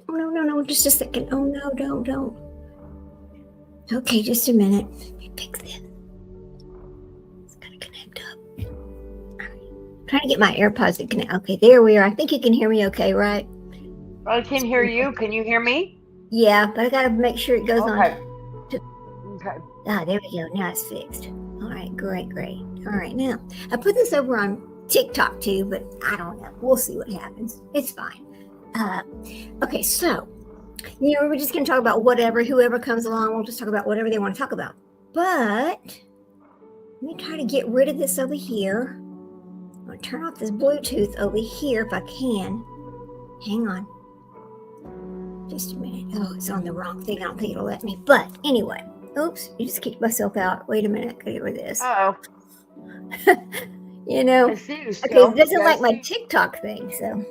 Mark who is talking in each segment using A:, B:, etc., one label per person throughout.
A: Oh, no, just a second. Oh, no, don't. Okay, just a minute. Let me fix this. It's got to connect up. I'm trying to get my AirPods to connect. Okay, there we are. I think you can hear me okay, right?
B: I can hear you. Can you hear me?
A: Yeah, but I got to make sure it goes on.
B: Okay. Okay.
A: There we go. Now it's fixed. All right, great. All right, now I put this over on TikTok too, but I don't know. We'll see what happens. It's fine. Okay, so we're just gonna talk about whatever, whoever comes along. We'll just talk about whatever they want to talk about. But let me try to get rid of this over here. I'm gonna turn off this Bluetooth over here if I can. Hang on. Just a minute. Oh, it's on the wrong thing. I don't think it'll let me. But anyway. Oops, you just kicked myself out. Wait a minute, gotta get rid of this.
B: Oh.
A: I
B: see you
A: still.
B: still.
A: Okay, it doesn't like my TikTok thing, so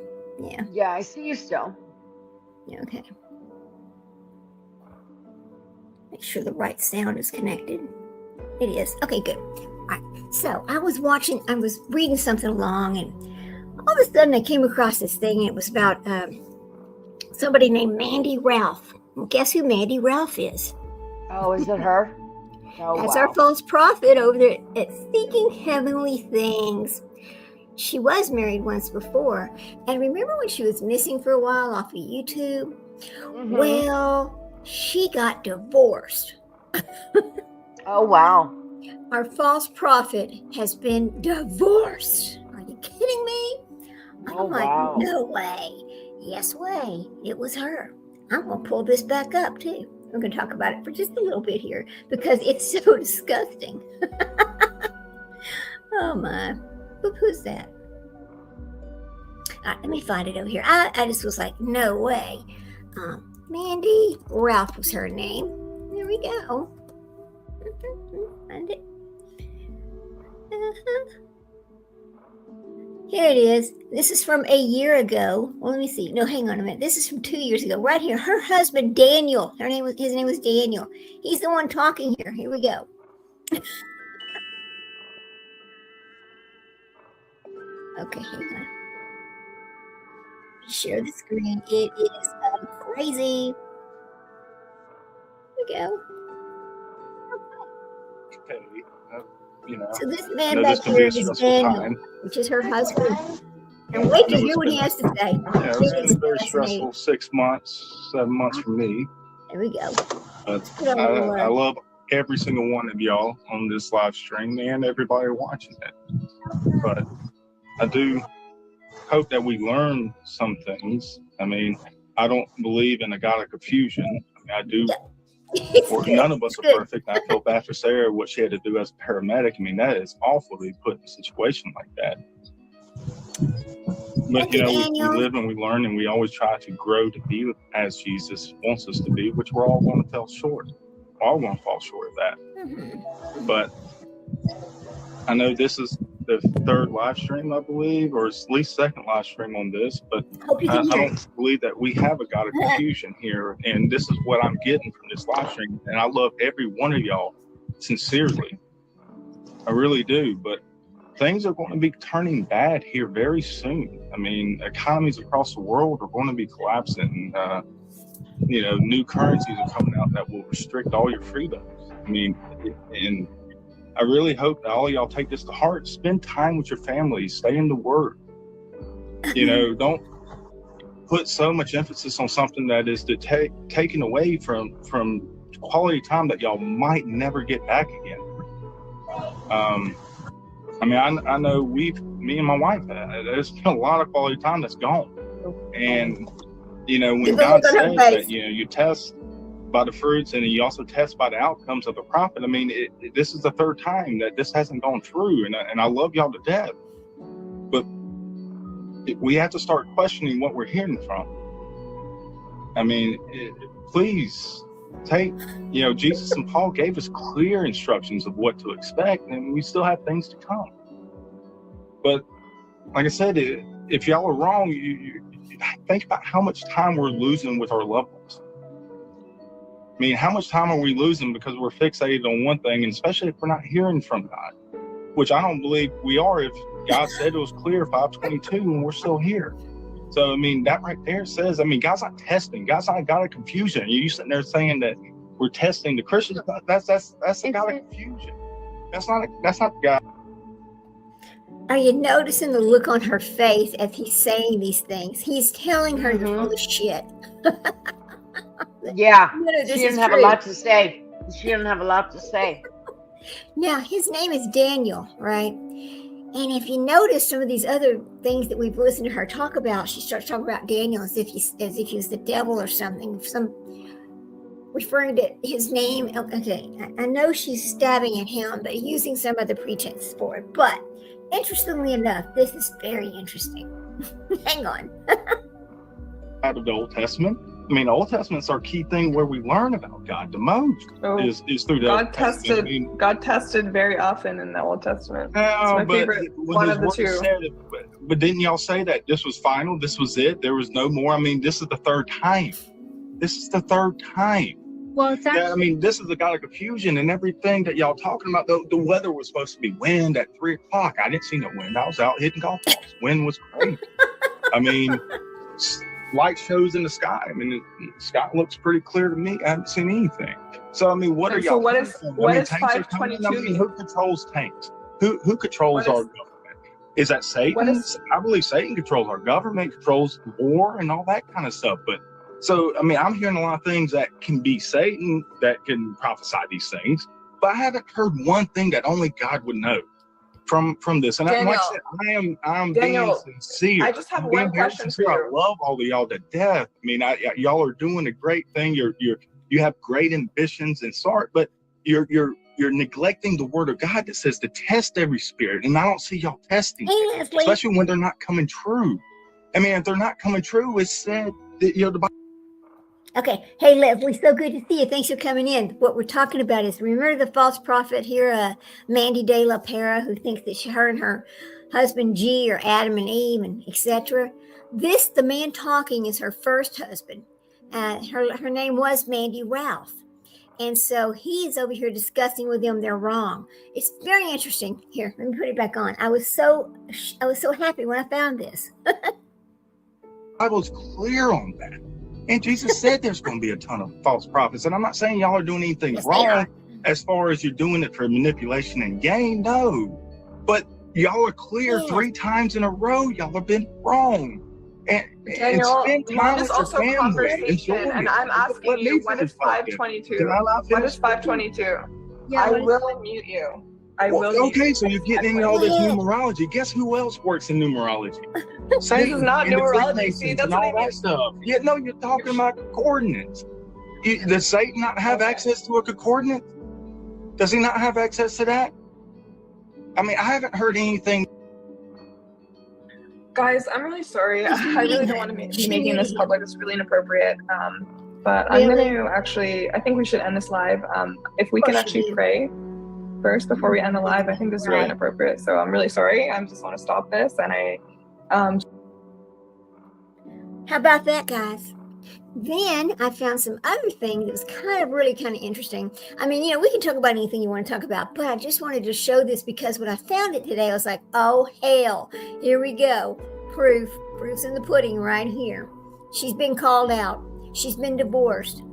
A: yeah.
B: Yeah, I see you still.
A: Yeah, okay. Make sure the right sound is connected. It is. Okay, good. All right. So I was reading something along, and all of a sudden I came across this thing, and it was about somebody named Mandy Ralph. Well, guess who Mandy Ralph is?
B: Oh, is it her? Oh,
A: That's our false prophet over there at Seeking Heavenly Things. She was married once before. And remember when she was missing for a while off of YouTube? Mm-hmm. Well, she got divorced.
B: Oh, wow.
A: Our false prophet has been divorced. Are you kidding me? I'm like, wow. No way. Yes way. It was her. I'm going to pull this back up too. I'm going to talk about it for just a little bit here because it's so disgusting. Oh my. Who's that? All right, let me find it over here. I just was like, no way. Mandy Ralph was her name. There we go. Find it. Here it is. This is from a year ago. Well, let me see. No, hang on a minute. This is from 2 years ago. Right here. Her husband, Daniel. His name was Daniel. He's the one talking here. Here we go. Okay, hang on. Share the screen. It is crazy. Here we go.
C: Okay.
A: So this man back here is Daniel, which is her husband. And wait to hear what he has to say.
C: Yeah, it's been a very stressful 6 months, 7 months for me.
A: There we go.
C: But I love every single one of y'all on this live stream and everybody watching it. But I do hope that we learn some things. I mean, I don't believe in a God of confusion. I mean, I do. None of us are perfect. I feel bad for Sarah, what she had to do as a paramedic. I mean, that is awful to be put in a situation like that. But, we live and we learn, and we always try to grow to be as Jesus wants us to be, which we're all going to fall short. We're all going to fall short of that. Mm-hmm. But I know this is the third live stream, I believe, or at least second live stream on this, but I don't believe that we have a God of confusion here, and this is what I'm getting from this live stream, and I love every one of y'all sincerely. I really do, but things are going to be turning bad here very soon. I mean, economies across the world are going to be collapsing. New currencies are coming out that will restrict all your freedoms. I mean, and I really hope that all of y'all take this to heart. Spend time with your family. Stay in the Word. Don't put so much emphasis on something that is taken away from quality time that y'all might never get back again. I know me and my wife, there's been a lot of quality time that's gone. And, when God says that, you test by the fruits, and you also test by the outcomes of the prophet. I mean, this is the third time that this hasn't gone through, and I love y'all to death, but we have to start questioning what we're hearing from. I mean, please take, Jesus and Paul gave us clear instructions of what to expect, and we still have things to come. But like I said, if y'all are wrong, you think about how much time we're losing with our loved ones. I mean, how much time are we losing because we're fixated on one thing, and especially if we're not hearing from God, which I don't believe we are if God said it was clear 5:22 and we're still here. So, I mean, that right there says, I mean, God's not testing. God's not a God of confusion. You sitting there saying that we're testing the Christians. That's a God of confusion. That's not God.
A: Are you noticing the look on her face as he's saying these things? He's telling her you're full of shit.
B: Yeah.
A: This
B: She
A: is
B: didn't have a
A: true.
B: lot to say. She didn't have a lot to say.
A: Now, his name is Daniel, right? And if you notice some of these other things that we've listened to her talk about, she starts talking about Daniel as if he was the devil or something, referring to his name. Okay, I know she's stabbing at him, but using some other pretense for it. But interestingly enough, this is very interesting. Hang on.
C: Out of the Old Testament. I mean, the Old Testament's our key thing where we learn about God the most is through the Old Testament. I mean,
D: God tested very often in the Old Testament.
C: No,
D: my favorite one of the two.
C: But didn't y'all say that this was final? This was it? There was no more? I mean, this is the third time. This is the third time.
E: Well, it's actually,
C: I mean, this is the God of confusion and everything that y'all talking about. The weather was supposed to be wind at 3:00. I didn't see no wind. I was out hitting golf balls. Wind was crazy. I mean, light shows in the sky. I mean, the sky looks pretty clear to me. I haven't seen anything. So, I mean, what are y'all?
D: So what is 522?
C: I mean, who controls tanks? Who controls our government? Is that Satan? I believe Satan controls our government, controls war and all that kind of stuff. But so, I mean, I'm hearing a lot of things that can be Satan that can prophesy these things, but I haven't heard one thing that only God would know from this. And
D: Daniel,
C: like I said, I am
D: Daniel,
C: being sincere.
D: I just have one question for you.
C: I love all of y'all to death. I mean, y'all are doing a great thing. You have great ambitions and sort, but you're neglecting the word of God that says to test every spirit. And I don't see y'all testing, especially when they're not coming true. I mean, if they're not coming true, it's said that, the Bible.
A: Okay. Hey, Leslie, so good to see you. Thanks for coming in. What we're talking about is, remember the false prophet here, Mandy De La Pera, who thinks that her and her husband G are Adam and Eve and etc. The man talking is her first husband. Her name was Mandy Ralph. And so he is over here discussing with them they're wrong. It's very interesting. Here, let me put it back on. I was so happy when I found this.
C: I was clear on that. And Jesus said there's going to be a ton of false prophets. And I'm not saying y'all are doing anything wrong as far as you're doing it for manipulation and gain. No. But y'all are clear 3 times in a row. Y'all have been wrong. And
D: Daniel,
C: spend time
D: is
C: with
D: also
C: your family.
D: conversation, and I'm asking you, what is 522? What is 522?
E: yeah,
D: I will mute you.
C: Okay, so you're getting into all this numerology. Guess who else works in numerology? Satan,
D: this is not numerology. See, that's
C: and
D: what
C: all that stuff. Yeah, no, you're talking about coordinates. Does Satan not have access to a coordinate? Does he not have access to that? I mean, I haven't heard anything.
D: Guys, I'm really sorry. I really don't want to be making this public. It's really inappropriate. But I'm going to I think we should end this live. If we can actually pray first before we end the live, I think this is really inappropriate. So I'm really sorry. I just want to stop this. And
A: how about that, guys? Then I found some other thing that was really kind of interesting. I mean, we can talk about anything you want to talk about, but I just wanted to show this because when I found it today, I was like, oh, hell, here we go. Proof's in the pudding right here. She's been called out. She's been divorced.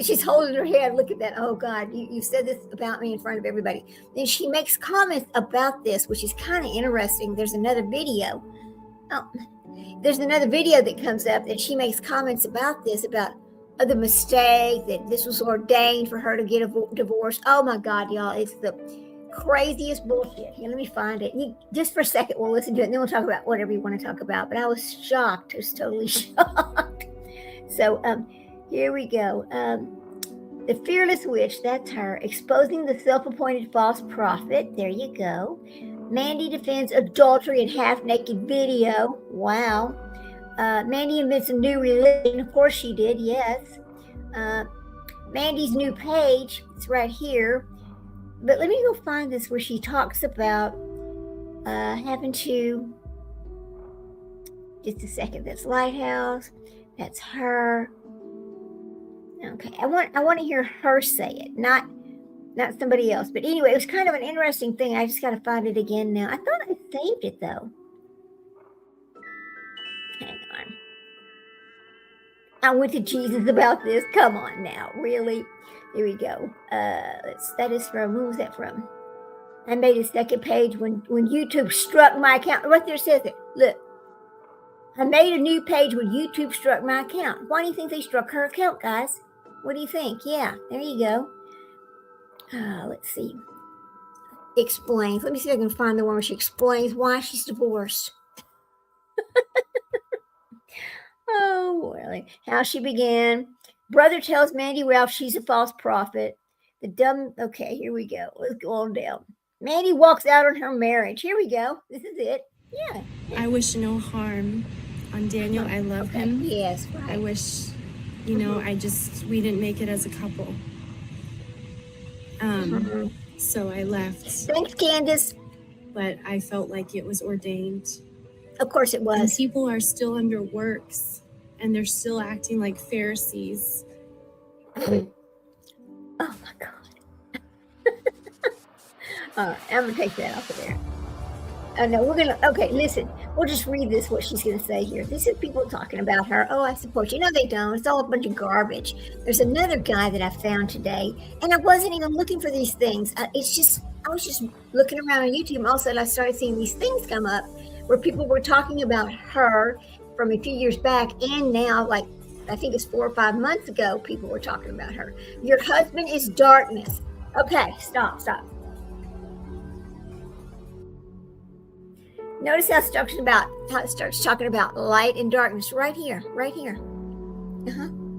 A: She's holding her head. Look at that. Oh, God, you said this about me in front of everybody. Then she makes comments about this, which is kind of interesting. There's another video. There's another video that comes up that she makes comments about this, about the mistake, that this was ordained for her to get a divorce. Oh, my God, y'all. It's the craziest bullshit. Here, let me find it. Just for a second, we'll listen to it, and then we'll talk about whatever you want to talk about. But I was shocked. I was totally shocked. So, here we go. The Fearless Witch, that's her, exposing the self-appointed false prophet. There you go. Mandy defends adultery in half-naked video. Wow. Mandy invents a new religion. Of course she did, yes. Mandy's new page, it's right here. But let me go find this where she talks about having to... Just a second. That's Lighthouse. That's her. Okay, I want to hear her say it, not somebody else. But anyway, it was kind of an interesting thing. I just got to find it again now. I thought I saved it though. Hang on. I went to Jesus about this. Come on now, really? Here we go. That is from, who was that from? I made a second page when YouTube struck my account. Right there says it. Look, I made a new page when YouTube struck my account. Why do you think they struck her account, guys? What do you think? Yeah, there you go. Let's see. Explains. Let me see if I can find the one where she explains why she's divorced. Oh, really? How she began. Brother tells Mandy Ralph she's a false prophet. Okay, here we go. Let's go on down. Mandy walks out on her marriage. Here we go. This is it. Yeah.
E: I wish no harm on Daniel. I love him.
A: Yes, right.
E: I wish, we didn't make it as a couple. So I left.
A: Thanks, Candace.
E: But I felt like it was ordained.
A: Of course it
E: And
A: was.
E: people are still under works, and they're still acting like Pharisees.
A: Oh my God. All right, I'm going to take that off of there. Oh, no, okay, listen. We'll just read this, what she's going to say here. This is people talking about her. Oh, I support you. No, they don't. It's all a bunch of garbage. There's another guy that I found today, and I wasn't even looking for these things. I was just looking around on YouTube, and all of a sudden I started seeing these things come up where people were talking about her from a few years back, and now, like, I think it's 4 or 5 months ago, people were talking about her. Your husband is darkness. Okay, stop. Notice how it starts talking about light and darkness right here.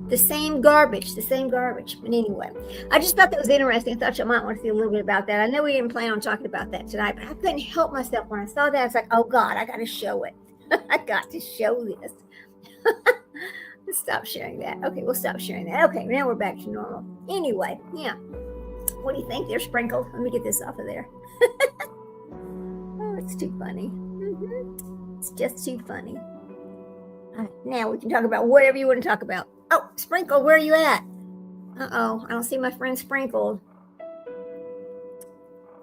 A: The same garbage. But anyway, I just thought that was interesting. I thought you might want to see a little bit about that. I know we didn't plan on talking about that tonight, but I couldn't help myself when I saw that. I was like, oh God, I got to show it. I got to show this. Let's stop sharing that. Okay, we'll stop sharing that. Okay, now we're back to normal. Anyway, yeah. What do you think? They're sprinkled. Let me get this off of there. Oh, it's too funny. It's just too funny. All right, now we can talk about whatever you want to talk about. Oh, Sprinkle, where are you at? Uh-oh, I don't see my friend Sprinkled.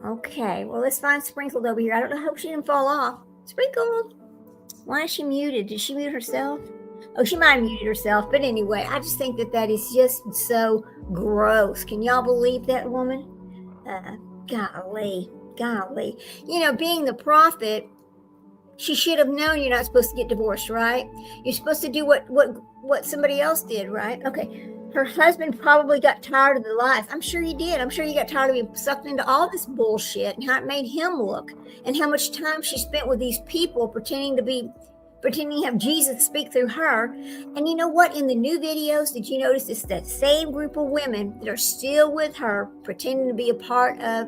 A: Okay, well, let's find Sprinkled over here. I don't know. I hope she didn't fall off. Sprinkled! Why is she muted? Did she mute herself? Oh, she might have muted herself. But anyway, I just think that is just so gross. Can y'all believe that woman? Golly. Being the prophet, she should have known you're not supposed to get divorced, right? You're supposed to do what somebody else did, right? Okay. Her husband probably got tired of the lies. I'm sure he did. I'm sure he got tired of being sucked into all this bullshit and how it made him look and how much time she spent with these people pretending to have Jesus speak through her. And you know what? In the new videos, did you notice it's that same group of women that are still with her pretending to be a part of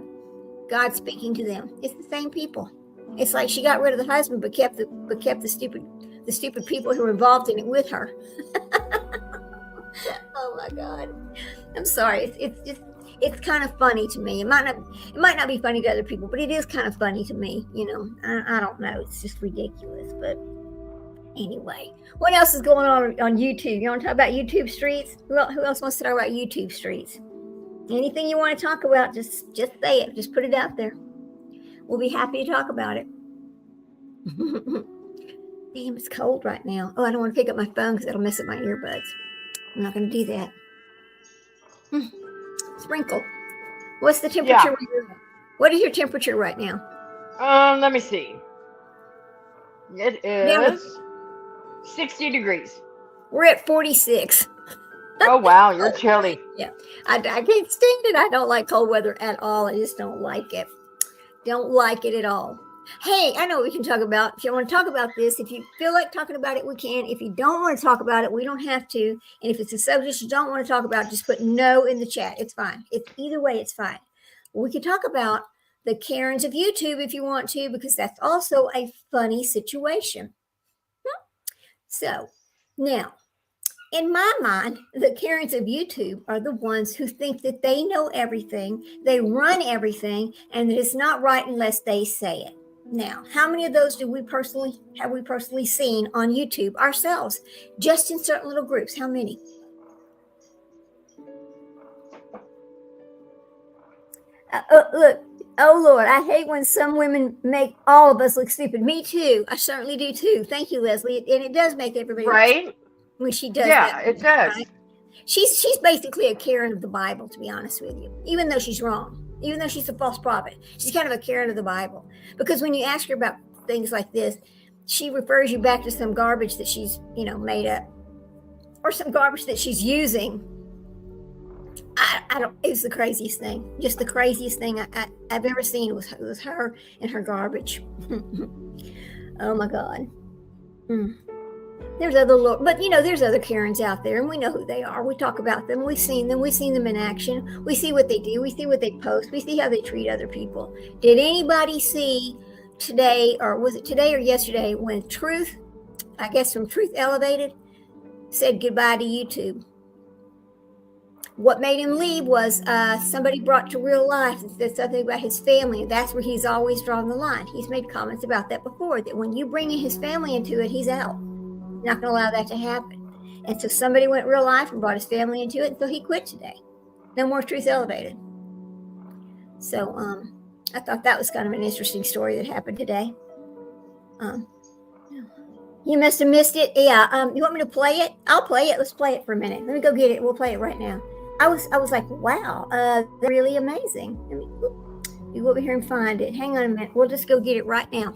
A: God speaking to them? It's the same people. It's like she got rid of the husband, but kept the stupid people who were involved in it with her. Oh my God! I'm sorry. It's kind of funny to me. It might not be funny to other people, but it is kind of funny to me. I don't know. It's just ridiculous. But anyway, what else is going on YouTube? You want to talk about YouTube streets? Who else wants to talk about YouTube streets? Anything you want to talk about, just say it. Just put it out there. We'll be happy to talk about it. Damn, it's cold right now. Oh, I don't want to pick up my phone because it'll mess up my earbuds. I'm not going to do that. Sprinkle. What's the temperature?
B: Yeah.
A: What is your temperature right now?
B: Let me see. It is 60 degrees.
A: We're at 46.
B: Oh, wow. You're chilly.
A: Yeah. I can't stand it. I don't like cold weather at all. I just don't like it. Don't like it at all. Hey, I know what we can talk about. If you want to talk about this, if you feel like talking about it, we can. If you don't want to talk about it, we don't have to. And if it's a subject you don't want to talk about, just put no in the chat. It's fine. Either way, it's fine. We can talk about the Karens of YouTube if you want to, because that's also a funny situation. So now, in my mind, the Karens of YouTube are the ones who think that they know everything, they run everything, and that it's not right unless they say it. Now, how many of those have we personally seen on YouTube ourselves? Just in certain little groups. How many? Look. Oh, Lord, I hate when some women make all of us look stupid. Me too. I certainly do too. Thank you, Leslie. And it does make everybody
B: right.
A: look when she does
B: Yeah,
A: that.
B: it does.
A: Right? She's basically a Karen of the Bible, to be honest with you, even though she's wrong, even though she's a false prophet. She's kind of a Karen of the Bible, because when you ask her about things like this, she refers you back to some garbage that she's, made up, or some garbage that she's using. I don't, it was the craziest thing, just the craziest thing I've ever seen was her and her garbage. Oh my God. There's there's other Karens out there, and we know who they are. We talk about them. We've seen them. We've seen them in action. We see what they do. We see what they post. We see how they treat other people. Did anybody see today, or was it today or yesterday, when Truth Elevated said goodbye to YouTube? What made him leave was somebody brought to real life and said something about his family. That's where he's always drawn the line. He's made comments about that before, that when you bring his family into it, he's out. Not going to allow that to happen. And so somebody went real life and brought his family into it, and so he quit today. No more Truth Elevated. So I thought that was kind of an interesting story that happened today. You must have missed it. Yeah. You want me to play it? I'll play it. Let's play it for a minute. Let me go get it. We'll play it right now. I was like, wow, they're really amazing. Let me go over here and find it. Hang on a minute. We'll just go get it right now.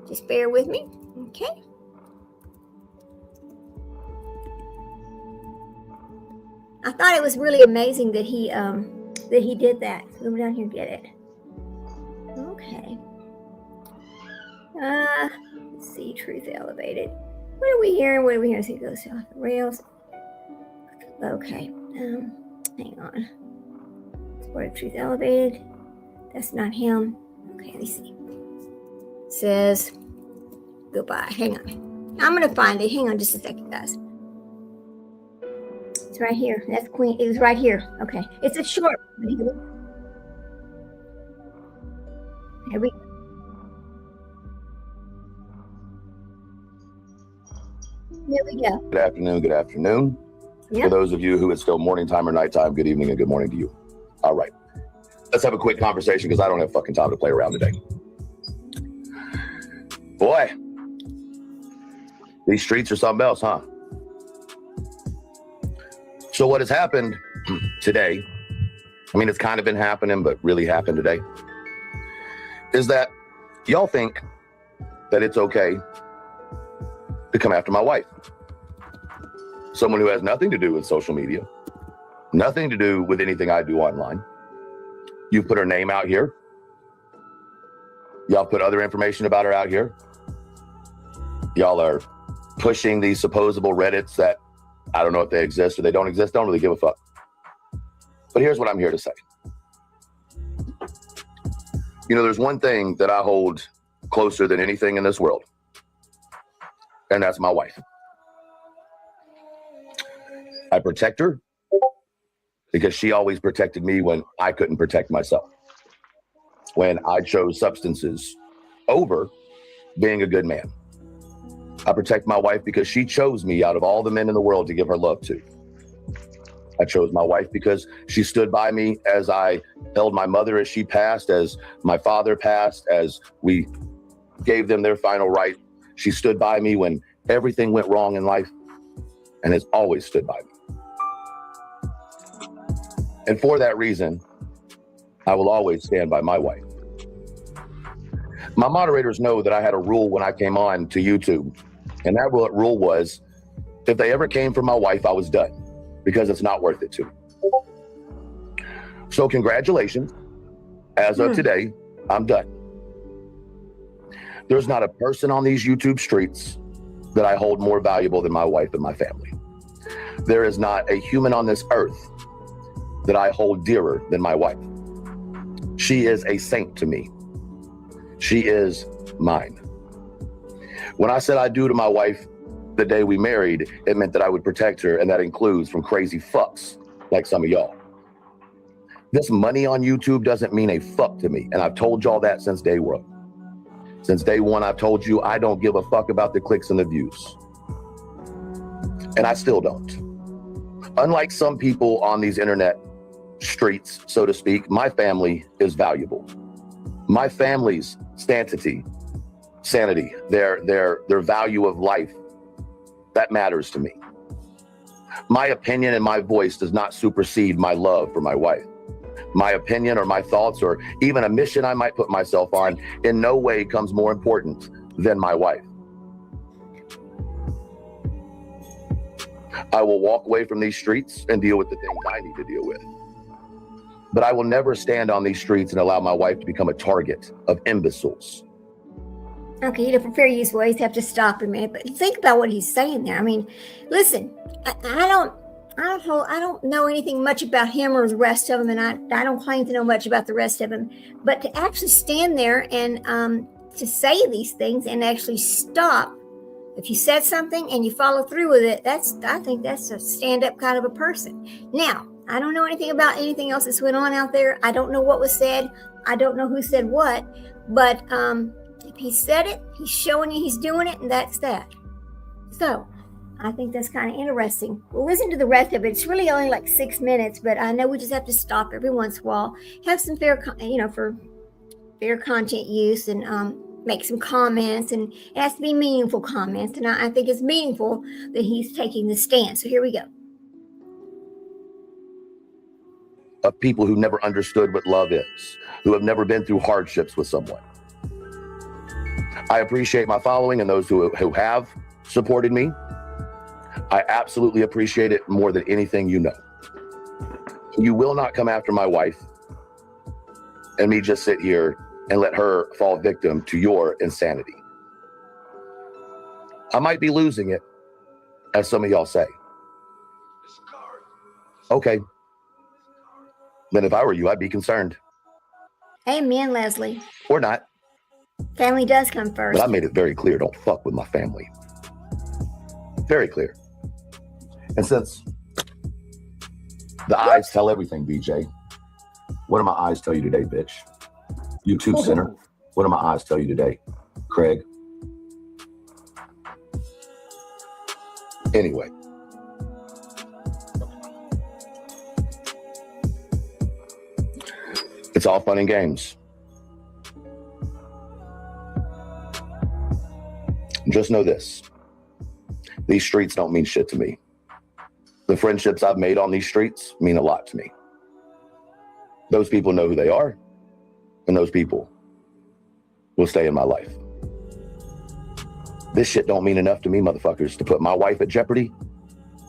A: Just bear with me. Okay. I thought it was really amazing that he did that. Go down here and get it. Okay. Let's see, Truth Elevated. What are we hearing? So it goes off the rails. Okay. Hang on. Support of Truth Elevated. That's not him. Okay, let me see. It says goodbye. Hang on. I'm gonna find it. Hang on just a second, guys. It's right here. That's Queen. It was right here. Okay. It's a short. Here we go. Here we go.
F: Good afternoon. Good afternoon.
A: Yep.
F: For those of you who it's still morning time or nighttime, good evening and good morning to you. All right. Let's have a quick conversation because I don't have fucking time to play around today. Boy, these streets are something else, huh? So what has happened today, I mean, it's kind of been happening, but really happened today, is that y'all think that it's okay to come after my wife. Someone who has nothing to do with social media, nothing to do with anything I do online. You put her name out here. Y'all put other information about her out here. Y'all are pushing these supposable Reddits that I don't know if they exist or they don't exist. Don't really give a fuck. But here's what I'm here to say. There's one thing that I hold closer than anything in this world, and that's my wife. I protect her because she always protected me when I couldn't protect myself. When I chose substances over being a good man. I protect my wife because she chose me out of all the men in the world to give her love to. I chose my wife because she stood by me as I held my mother as she passed, as my father passed, as we gave them their final right. She stood by me when everything went wrong in life and has always stood by me. And for that reason, I will always stand by my wife. My moderators know that I had a rule when I came on to YouTube. And that rule was, if they ever came for my wife, I was done because it's not worth it to me. So congratulations. As of today, I'm done. There's not a person on these YouTube streets that I hold more valuable than my wife and my family. There is not a human on this earth that I hold dearer than my wife. She is a saint to me. She is mine. When I said I do to my wife the day we married, it meant that I would protect her, and that includes from crazy fucks like some of y'all. This money on YouTube doesn't mean a fuck to me, and I've told y'all that since day one. Since day one, I've told you I don't give a fuck about the clicks and the views. And I still don't. Unlike some people on these internet streets, so to speak, my family is valuable. My family's sanity, their value of life, that matters to me. My opinion and my voice does not supersede my love for my wife. My opinion or my thoughts or even a mission I might put myself on in no way comes more important than my wife. I will walk away from these streets and deal with the things I need to deal with. But I will never stand on these streets and allow my wife to become a target of imbeciles.
A: Okay, to prepare use ways, have to stop a minute, but think about what he's saying there. I mean, listen, I don't know anything much about him or the rest of them, and I don't claim to know much about the rest of them. But to actually stand there and to say these things and actually stop, if you said something and you follow through with it, I think that's a stand-up kind of a person. Now, I don't know anything about anything else that's went on out there. I don't know what was said. I don't know who said what, but if he said it, he's showing you he's doing it, and that's that. So I think that's kind of interesting. We'll listen to the rest of it. It's really only like 6 minutes, but I know we just have to stop every once in a while, have some for fair content use, and make some comments, and it has to be meaningful comments. And I think it's meaningful that he's taking the stand. So here we go.
F: Of people who never understood what love is, who have never been through hardships with someone. I appreciate my following and those who have supported me. I absolutely appreciate it more than anything you know. You will not come after my wife and me just sit here and let her fall victim to your insanity. I might be losing it, as some of y'all say. Okay. Then if I were you, I'd be concerned.
A: Amen, Leslie.
F: Or not.
A: Family does come first.
F: But I made it very clear, don't fuck with my family. Very clear. And since the eyes tell everything, BJ, what do my eyes tell you today, bitch? YouTube Center, what do my eyes tell you today? Craig? Anyway. It's all fun and games. Just know this. These streets don't mean shit to me. The friendships I've made on these streets mean a lot to me. Those people know who they are, and those people will stay in my life. This shit don't mean enough to me, motherfuckers, to put my wife at jeopardy.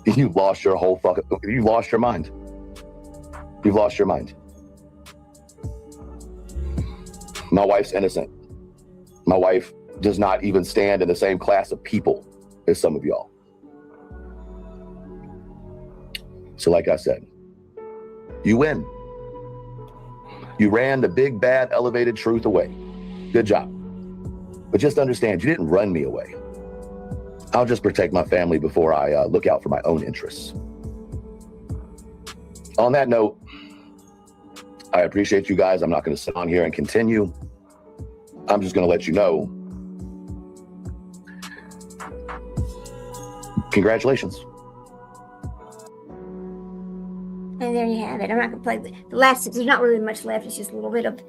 F: You've lost your whole you've lost your mind. You've lost your mind. My wife's innocent. My wife does not even stand in the same class of people as some of y'all. So like I said, you win. You ran the big, bad, elevated truth away. Good job. But just understand, you didn't run me away. I'll just protect my family before I look out for my own interests. On that note, I appreciate you guys. I'm not going to sit on here and continue. I'm just going to let you know. Congratulations.
A: And there you have it. I'm not going to play the last. There's not really much left. It's just a little bit of,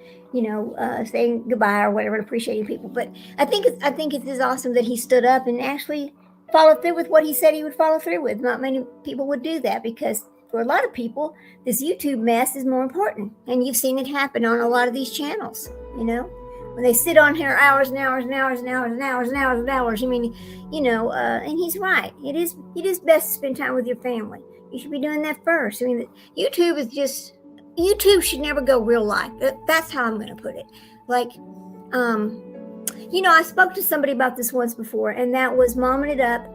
A: saying goodbye or whatever and appreciating people. But I think it is awesome that he stood up and actually followed through with what he said he would follow through with. Not many people would do that, because for a lot of people, this YouTube mess is more important. And you've seen it happen on a lot of these channels, when they sit on here hours and hours and hours and hours and hours and hours and hours. I mean, and he's right. It is best to spend time with your family. You should be doing that first. I mean, YouTube should never go real life. That's how I'm going to put it. Like, I spoke to somebody about this once before, and that was Momming It Up,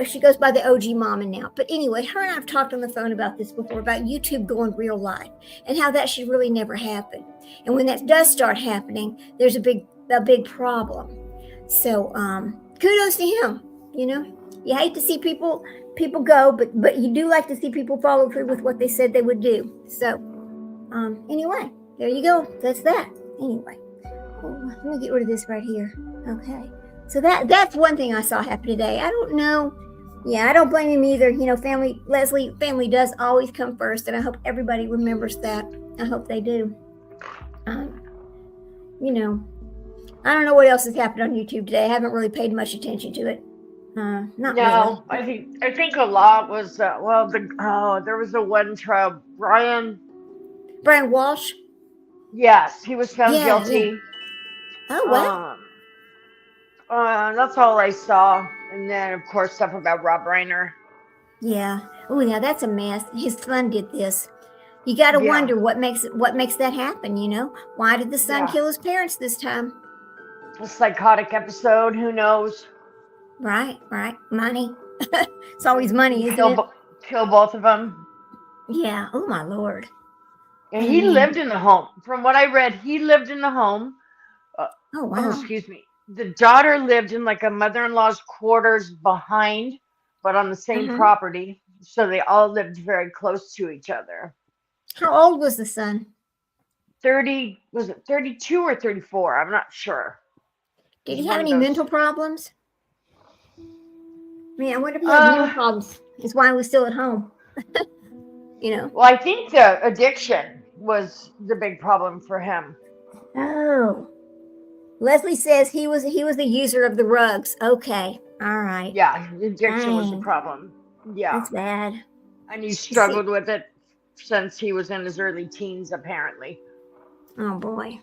A: she goes by the OG Mama now. But anyway, her and I have talked on the phone about this before, about YouTube going real live and how that should really never happen. And when that does start happening, there's a big problem. So kudos to him. You hate to see people go, but you do like to see people follow through with what they said they would do. So anyway, there you go. That's that. Anyway, let me get rid of this right here. Okay. So that's one thing I saw happen today. I don't know. Yeah, I don't blame him either. Leslie, family does always come first, and I hope everybody remembers that. I hope they do. I don't know what else has happened on YouTube today. I haven't really paid much attention to it. Not
B: No,
A: really.
B: I think a lot was there was a one trial. Brian,
A: Brian Walsh.
B: yes, he was found
A: Yeah, yeah.
B: guilty.
A: Oh well.
B: Um, that's all I saw, and then of course stuff about Rob Reiner.
A: Yeah. Oh, yeah. That's a mess. His son did this. You got to
B: Yeah.
A: wonder what makes that happen. You know, why did the son
B: Yeah.
A: kill his parents this time?
B: A psychotic episode. Who knows?
A: Right. Money. It's always money, isn't
B: Kill,
A: it?
B: kill both of them.
A: Yeah. Oh my lord.
B: And he lived in the home. From what I read, he lived in the home.
A: Oh
B: Oh,
A: wow.
B: excuse me. The daughter lived in like a mother-in-law's quarters behind, but on the same property. So they all lived very close to each other.
A: How old was the son?
B: 30, was it 32 or 34? I'm not sure.
A: Did
B: It's
A: he have
B: one of
A: any
B: those-
A: mental problems? I mean, I wonder if he had mental problems. Is why he was still at home. You know.
B: Well, I think the addiction was the big problem for him.
A: Oh. Leslie says he was the user of the rugs. Okay. All right.
B: Yeah, the addiction was the
A: Dang.
B: problem. Yeah.
A: That's bad.
B: And he struggled with it since he was in his early teens, apparently.
A: Oh boy.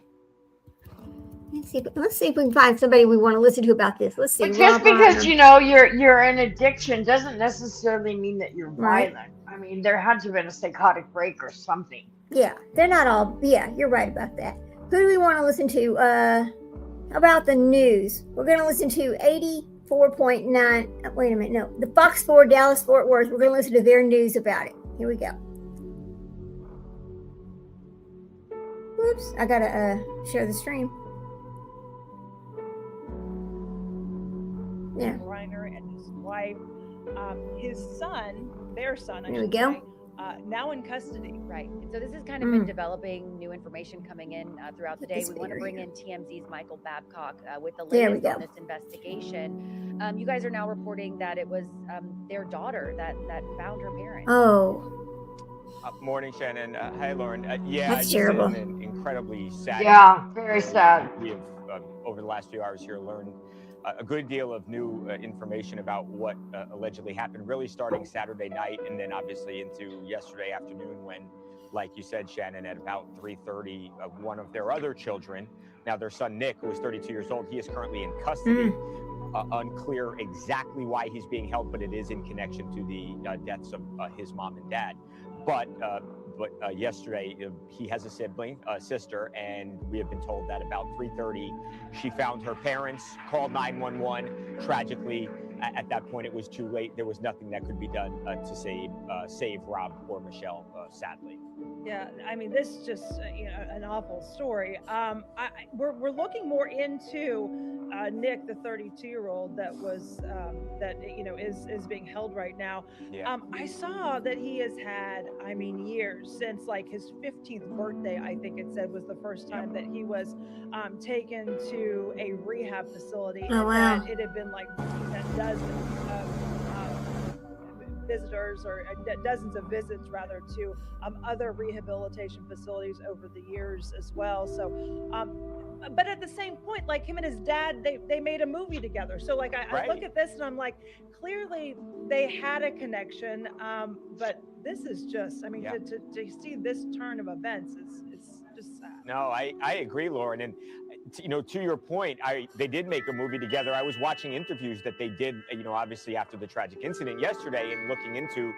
A: Let's see if we can find somebody we want to listen to about this. Let's see.
B: But just
A: Rob
B: because
A: Reiner.
B: you're in addiction doesn't necessarily mean that you're
A: Right.
B: violent. I mean, there had to have been a psychotic break or something.
A: Yeah, they're not all. Yeah, you're right about that. Who do we want to listen to? How about the news? We're going to listen to 84.9. Wait a minute. No, the Fox 4 Dallas Fort Worth. We're going to listen to their news about it. Here we go. Whoops, I got to share the stream. Yeah.
G: Reiner and his wife, his son, their son, I
A: There we
G: should
A: go.
G: say, now in custody.
H: Right. And so this has kind of been developing, new information coming in throughout the day.
A: This
H: We want to
A: bigger
H: bring in TMZ's Michael Babcock with the
A: There we
H: latest on
A: go.
H: this investigation. You guys are now reporting that it was their daughter that found her parents.
A: Oh,
I: Morning, Shannon. Hi, Lauren. Yeah,
A: That's
I: this
A: terrible.
I: is an incredibly sad.
B: Yeah, very sad.
I: We have, over the last few hours here, learned a good deal of new information about what allegedly happened, really starting Saturday night and then obviously into yesterday afternoon when, like you said, Shannon, at about 3:30, one of their other children, now their son Nick, who is 32 years old, he is currently in custody. Unclear exactly why he's being held, but it is in connection to the deaths of his mom and dad. But yesterday, he has a sibling, a sister, and we have been told that about 3:30, she found her parents, called 911. Tragically, at that point, it was too late. There was nothing that could be done to save Rob or Michelle, sadly.
G: Yeah, I mean, this is just an awful story. We're looking more into Nick, the 32-year-old that was is being held right now.
I: Yeah.
G: I saw that he has had, years since like his 15th birthday. I think it said was the first time that he was taken to a rehab facility.
A: Oh, wow.
G: And it had been like dozens of visitors or dozens of visits rather to other rehabilitation facilities over the years as well. So but at the same point, like him and his dad, they made a movie together. So like I look at this and I'm like, clearly they had a connection, but this is just to see this turn of events it's just sad.
I: No, I agree, Lauren. And to your point, they did make a movie together. I was watching interviews that they did, obviously after the tragic incident yesterday, and looking into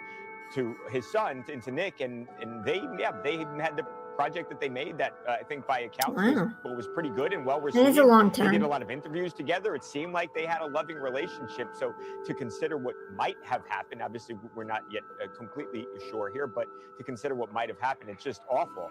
I: his son, into Nick, and they had the project that they made that I think by accounts was pretty good and well received.
A: It is a long
I: They did
A: time.
I: a lot of interviews together. It seemed like they had a loving relationship. So to consider what might have happened, obviously we're not yet completely sure here, but to consider what might have happened, it's just awful.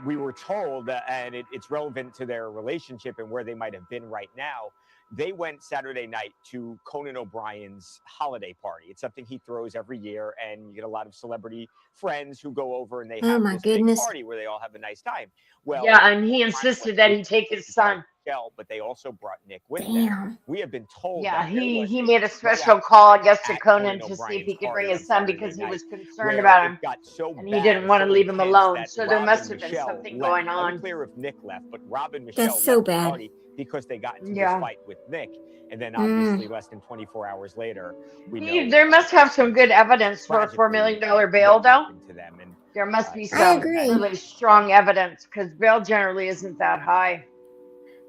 I: We were told, and it's relevant to their relationship and where they might have been right now. They went Saturday night to Conan O'Brien's holiday party. It's something he throws every year, and you get a lot of celebrity friends who go over and they have
A: my
I: this big
A: goodness.
I: party where they all have a nice time. Well,
B: Yeah, and he insisted that he take his son.
I: Michelle, but they also brought Nick with them.
A: Damn.
I: We have been told.
B: Yeah,
I: that there
B: he
I: was
B: made a
I: right
B: special
I: outside
B: call, I guess, to
I: at
B: Conan
I: Conan
B: to see if
I: O'Brien's
B: he could
I: party
B: bring his
I: on
B: son
I: Saturday
B: because he
I: night,
B: was concerned
I: where
B: about
I: it
B: him
I: got so
B: and he
I: bad
B: didn't
I: and
B: want to
I: so
B: leave him
I: intense
B: alone.
I: that
B: So there
I: Rob
B: must
I: and
B: have been
I: Michelle
B: something
I: left.
B: going on.
I: Unclear if Nick left, but Rob and Michelle
A: That's so
I: left the
A: bad.
I: party because they got into
B: Yeah.
I: this fight with Nick. And then obviously less than 24 hours later, we know
B: There must have some good evidence for a $4
I: tragically
B: million bail,
I: what
B: though.
I: happened to them. And
B: There must be
A: I
B: some
A: agree.
B: really strong evidence because bail generally isn't that high.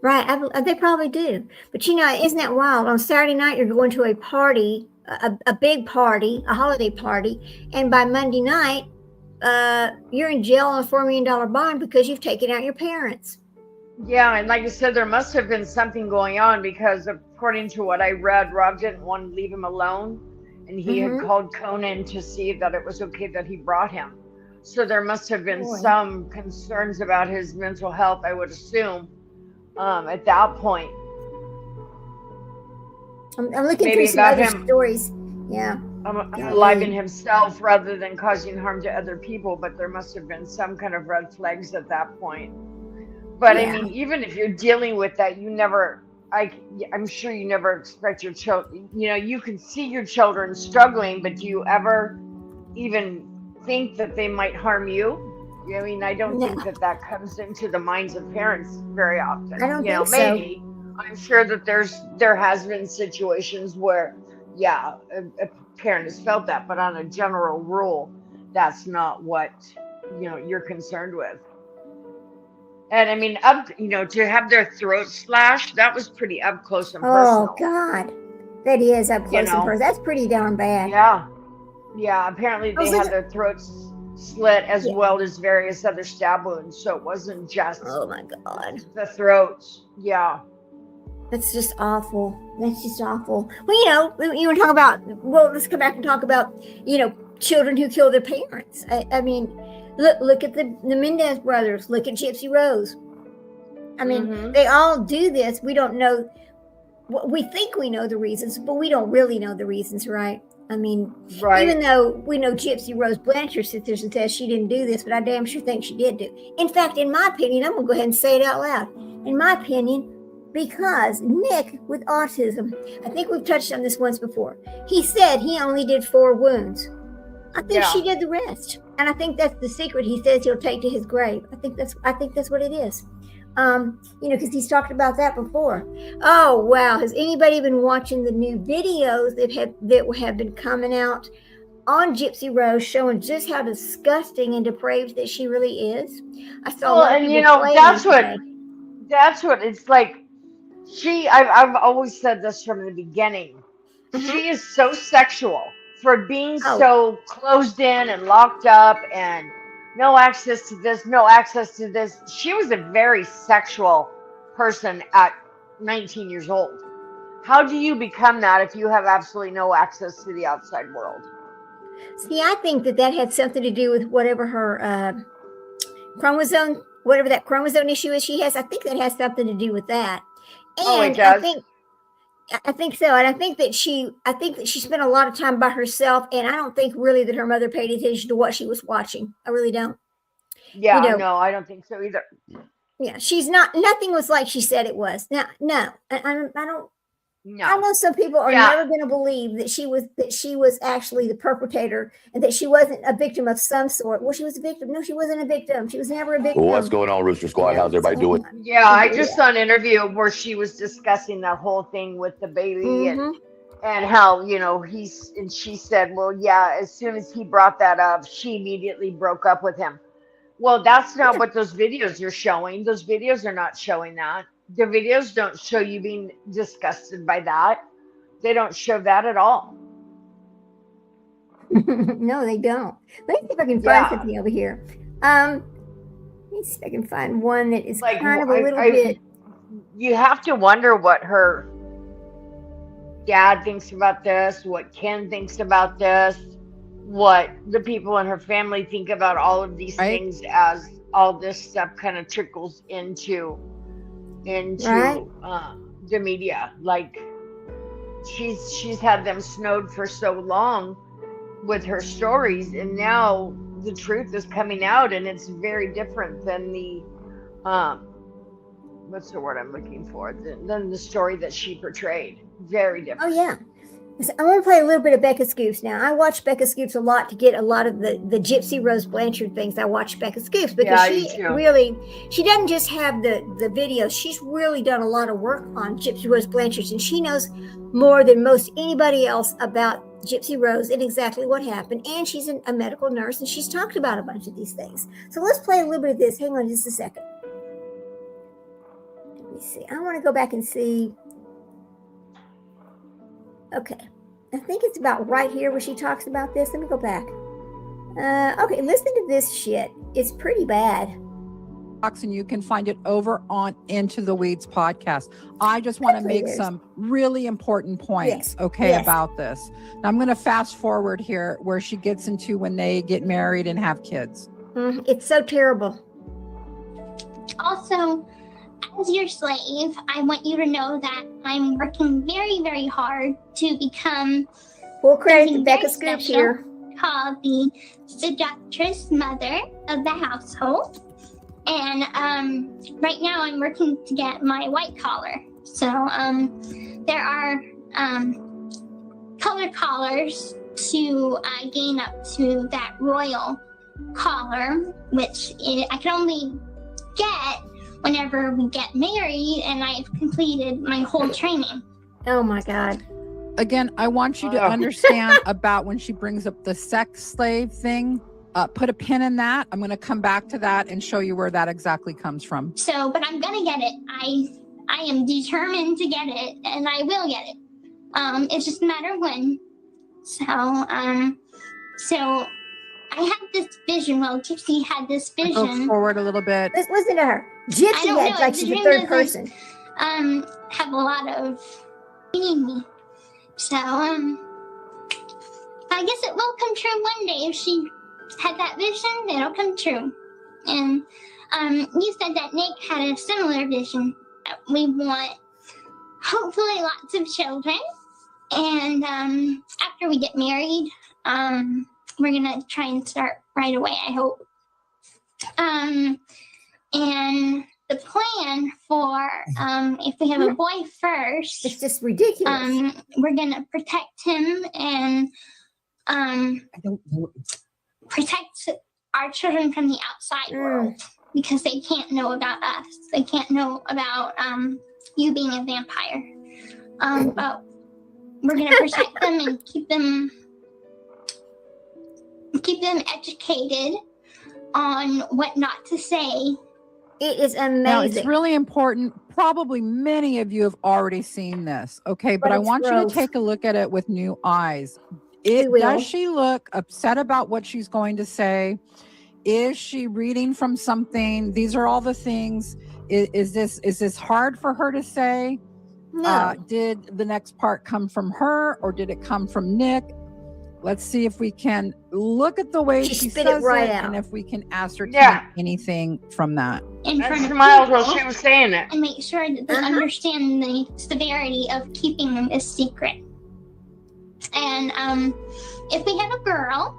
A: Right, they probably do. But you know, isn't that wild? On Saturday night, you're going to a party, a big party, a holiday party, and by Monday night, you're in jail on a $4 million bond because you've taken out your parents.
B: Yeah, and like I said, there must have been something going on because according to what I read, Rob didn't want to leave him alone, and he had called Conan to see that it was okay that he brought him. So there must have been
A: Boy.
B: some concerns about his mental health, I would assume, at that point.
A: I'm looking
B: Maybe
A: through some
B: about
A: other
B: him.
A: stories. Yeah.
B: Unaliving himself rather than causing harm to other people, but there must have been some kind of red flags at that point. But
A: Yeah.
B: I mean, even if you're dealing with that, I'm sure you never expect your children, you can see your children struggling, but do you ever even think that they might harm you? I mean, I don't think that comes into the minds of parents very often.
A: I don't think so.
B: Maybe. I'm sure that there has been situations where, yeah, a parent has felt that, but on a general rule, that's not what, you're concerned with. And I mean, to have their throat slashed, that was pretty up close and personal.
A: Oh God, that is up close and personal. That's pretty darn bad.
B: Yeah. Apparently
A: I was
B: they had
A: looking-
B: their throats slit as well as various other stab wounds, so it wasn't just
A: Oh my God,
B: the throats. Yeah.
A: that's just awful. That's just awful. Well, you want to talk about? Well, let's come back and talk about children who kill their parents. I mean. Look at the Mendez brothers. Look at Gypsy Rose. I mean, they all do this. We don't know. We think we know the reasons, but we don't really know the reasons, right? I mean, even though we know Gypsy Rose Blanchard sits there and says she didn't do this, but I damn sure think she did do. In fact, in my opinion, I'm going to go ahead and say it out loud. In my opinion, because Nick with autism, I think we've touched on this once before. He said he only did 4 wounds. I think she did the rest, and I think that's the secret. He says he'll take to his grave. I think that's what it is. Because he's talked about that before. Oh wow, has anybody been watching the new videos that have been coming out on Gypsy Rose, showing just how disgusting and depraved that she really is? I saw.
B: Well, and that's what it's like. I've always said this from the beginning. She is so sexual. For being so closed in and locked up and no access to this, no access to this. She was a very sexual person at 19 years old. How do you become that if you have absolutely no access to the outside world?
A: See, I think that had something to do with whatever her chromosome, whatever that chromosome issue is she has. I think that has something to do with that. And
B: it does.
A: I think so, and I think that she spent a lot of time by herself, and I don't think really that her mother paid attention to what she was watching. I really don't.
B: Yeah, no, I don't think so either.
A: Yeah, nothing was like she said it was. No, I don't.
B: No.
A: I know some people are never going to believe that she was actually the perpetrator and that she wasn't a victim of some sort. Well, she was a victim. No, she wasn't a victim. She was never a victim.
F: What's going on, Rooster Squad? How's everybody doing?
B: Yeah, I just saw an interview where she was discussing that whole thing with the baby and how, she said, well, yeah, as soon as he brought that up, she immediately broke up with him. Well, that's not what those videos are showing. Those videos are not showing that. The videos don't show you being disgusted by that. They don't show that at all.
A: No, they don't. Let me see if I can find something over here. Let me see if I can find one that is like, kind of a little bit.
B: You have to wonder what her dad thinks about this, what Ken thinks about this, what the people in her family think about all of these things as all this stuff kind of trickles into the media. Like she's had them snowed for so long with her stories, and now the truth is coming out, and it's very different than what's the word I'm looking for? Than the story that she portrayed. Very
A: Oh
B: different.
A: yeah. So I want to play a little bit of Becca Scoops now. I watch Becca Scoops a lot to get a lot of the Gypsy Rose Blanchard things. I watch Becca Scoops because
B: Yeah, I do
A: she
B: too.
A: really, she doesn't just have the videos. She's really done a lot of work on Gypsy Rose Blanchard, and she knows more than most anybody else about Gypsy Rose and exactly what happened. And she's a medical nurse, and she's talked about a bunch of these things. So let's play a little bit of this. Hang on just a second. Let me see. I want to go back and see. Okay. I think it's about right here where she talks about this. Let me go back. Okay, listen to this shit. It's pretty bad.
J: And you can find it over on Into the Weeds podcast. I just want to make some really important points, about this. Now I'm going to fast forward here where she gets into when they get married and have kids.
A: It's so terrible.
K: Also, as your slave, I want you to know that I'm working very, very hard to become
A: full credit to
K: something
A: Becca
K: very
A: Scoops
K: special
A: here,
K: called the seductress mother of the household. And right now I'm working to get my white collar. So there are color collars to gain up to that royal collar, which I can only get whenever we get married and I've completed my whole training.
A: Oh my God.
J: Again, I want you to understand about when she brings up the sex slave thing. Put a pin in that. I'm going to come back to that and show you where that exactly comes from.
K: So, but I'm going to get it. I am determined to get it, and I will get it. It's just a matter of when. So I had this vision. Well, Gypsy had this vision.
J: Go forward a little bit.
A: Let's listen to her. Gypsy had like she's the third person.
K: Have a lot of meaning me. So I guess it will come true one day. If she had that vision, it'll come true. And you said that Nick had a similar vision. We want hopefully lots of children. And after we get married, we're gonna try and start right away, I hope. And the plan for if we have a boy first,
A: it's just ridiculous.
K: We're gonna protect him and protect our children from the outside world because they can't know about us. They can't know about you being a vampire. But we're gonna protect them and keep them educated on what not to say.
A: It is amazing.
J: Now, it's really important. Probably many of you have already seen this, okay? But I want you to take a look at it with new eyes. Does she look upset about what she's going to say? Is she reading from something? These are all the things. Is this hard for her to say?
A: No.
J: Did the next part come from her or did it come from Nick? Let's see if we can look at the way she
A: spit
J: says
A: it right
J: it
A: out.
J: and if we can ascertain anything from that.
K: In front of
B: smiled while
K: people
B: she was saying it.
K: and make sure that they understand the severity of keeping them a secret. And if we have a girl,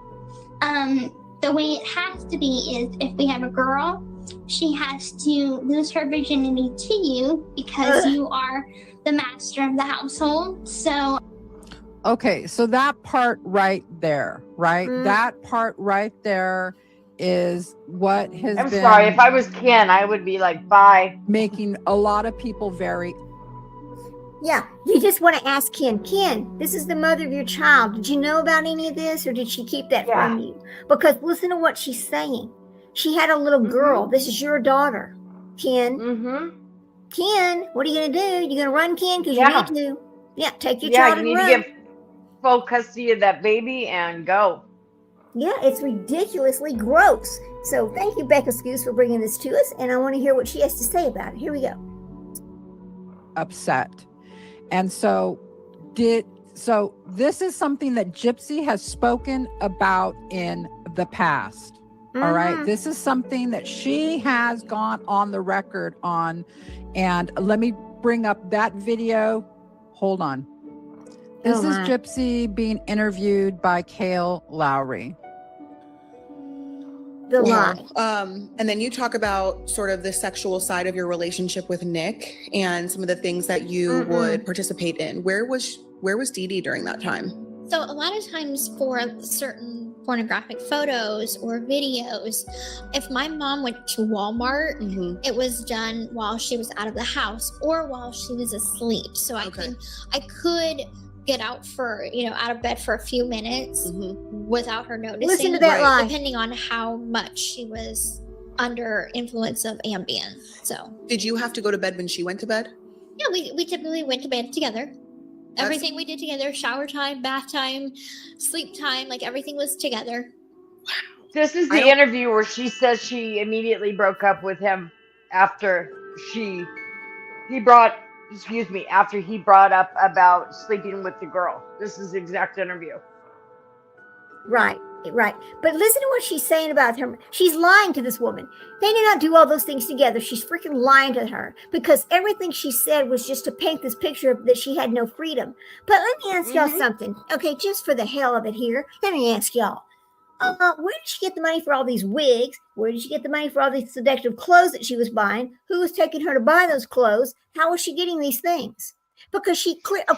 K: the way it has to be is if we have a girl, she has to lose her virginity to you because you are the master of the household. So
J: Okay, so that part right there, right? That part right there is what has
B: I'm
J: been
B: sorry. If I was Ken, I would be like, bye.
J: making a lot of people very
A: Yeah, you just want to ask Ken, this is the mother of your child. Did you know about any of this or did she keep that from you? Because listen to what she's saying. She had a little girl. This is your daughter, Ken. Ken, what are you going to do? You're going to run, Ken? Because you need to. Yeah, take your child
B: you
A: and
B: need
A: run.
B: to give full custody of that baby and go.
A: Yeah, it's ridiculously gross. So thank you, Becca Scoops, for bringing this to us. And I want to hear what she has to say about it. Here we go.
J: upset. And so this is something that Gypsy has spoken about in the past. All right. This is something that she has gone on the record on. And let me bring up that video. Hold on. This is Gypsy being interviewed by Kale Lowry.
A: the lie.
L: And then you talk about sort of the sexual side of your relationship with Nick and some of the things that you would participate in. Where was Dee Dee during that time?
K: So a lot of times for certain pornographic photos or videos, if my mom went to Walmart, it was done while she was out of the house or while she was asleep. So I could get out out of bed for a few minutes without her noticing.
A: Listen to that lie.
K: Depending on how much she was under influence of Ambien. So
L: did you have to go to bed when she went to bed?
K: Yeah, we typically went to bed together. Everything we did together, shower time, bath time, sleep time, like everything was together.
B: This is the interview where she says she immediately broke up with him after after he brought up about sleeping with the girl. This is the exact interview.
A: Right. But listen to what she's saying about her. She's lying to this woman. They did not do all those things together. She's freaking lying to her because everything she said was just to paint this picture of that she had no freedom. But let me ask y'all something. Okay, just for the hell of it here, let me ask y'all. Where did she get the money for all these wigs? Where did she get the money for all these seductive clothes that she was buying? Who was taking her to buy those clothes? How was she getting these things? Because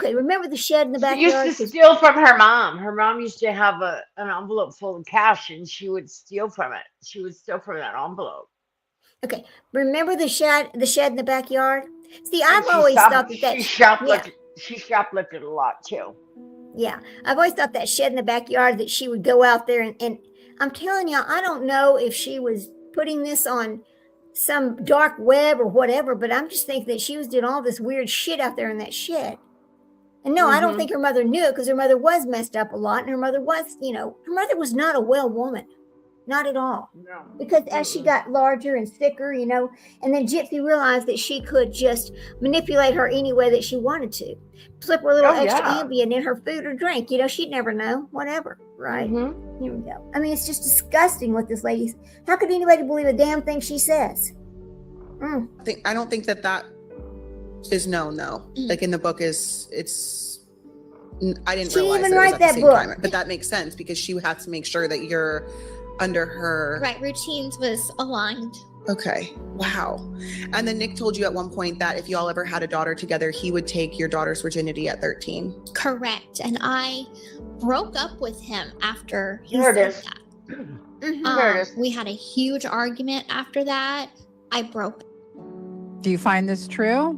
A: remember the shed in the backyard?
B: She used to steal from her mom. Her mom used to have an envelope full of cash, and she would steal from it. She would steal from that envelope.
A: Okay, remember the shed in the backyard? See, I've always thought that
B: she shoplifted a lot too.
A: Yeah, I've always thought that shed in the backyard that she would go out there and I'm telling you, I don't know if she was putting this on some dark web or whatever, but I'm just thinking that she was doing all this weird shit out there in that shed. And no, I don't think her mother knew it because her mother was messed up a lot. And her mother was, her mother was not a well woman. Not at all. No. Because as she got larger and thicker, and then Gypsy realized that she could just manipulate her any way that she wanted to. Slip her a little extra Ambien in her food or drink. She'd never know. Whatever. Right? Here we go. I mean, it's just disgusting what this lady. How could anybody believe a damn thing she says?
L: I don't think that is known though. Like in the book I didn't realize
A: even
L: that
A: write that book.
L: Time, but that makes sense because she had to make sure that you're under her
K: routines was aligned.
L: Okay. Wow. And then Nick told you at one point that if y'all ever had a daughter together, he would take your daughter's virginity at 13.
K: Correct. And I broke up with him after he said that. We had a huge argument after that. I broke.
J: Do you find this true?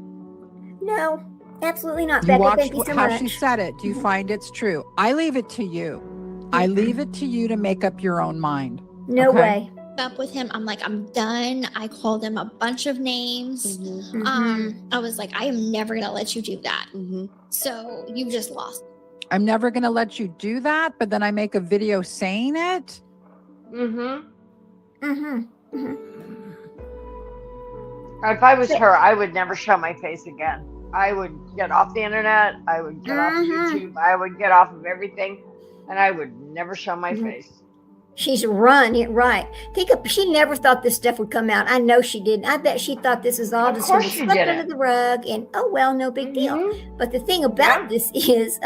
A: No, absolutely not.
J: You watched how she said it. Do you find it's true? I leave it to you. I leave it to you to make up your own mind.
A: No way.
K: Up with him, I'm like, I'm done. I called him a bunch of names. I was like, I am never gonna let you do that. So you just lost.
J: I'm never gonna let you do that, but then I make a video saying it.
B: If I was her, I would never show my face again. I would get off the internet. I would get off YouTube. I would get off of everything, and I would never show my face.
A: She's run it right. She never thought this stuff would come out. I know she didn't. I bet she thought this is all just swept under the rug and no big deal. But the thing about this is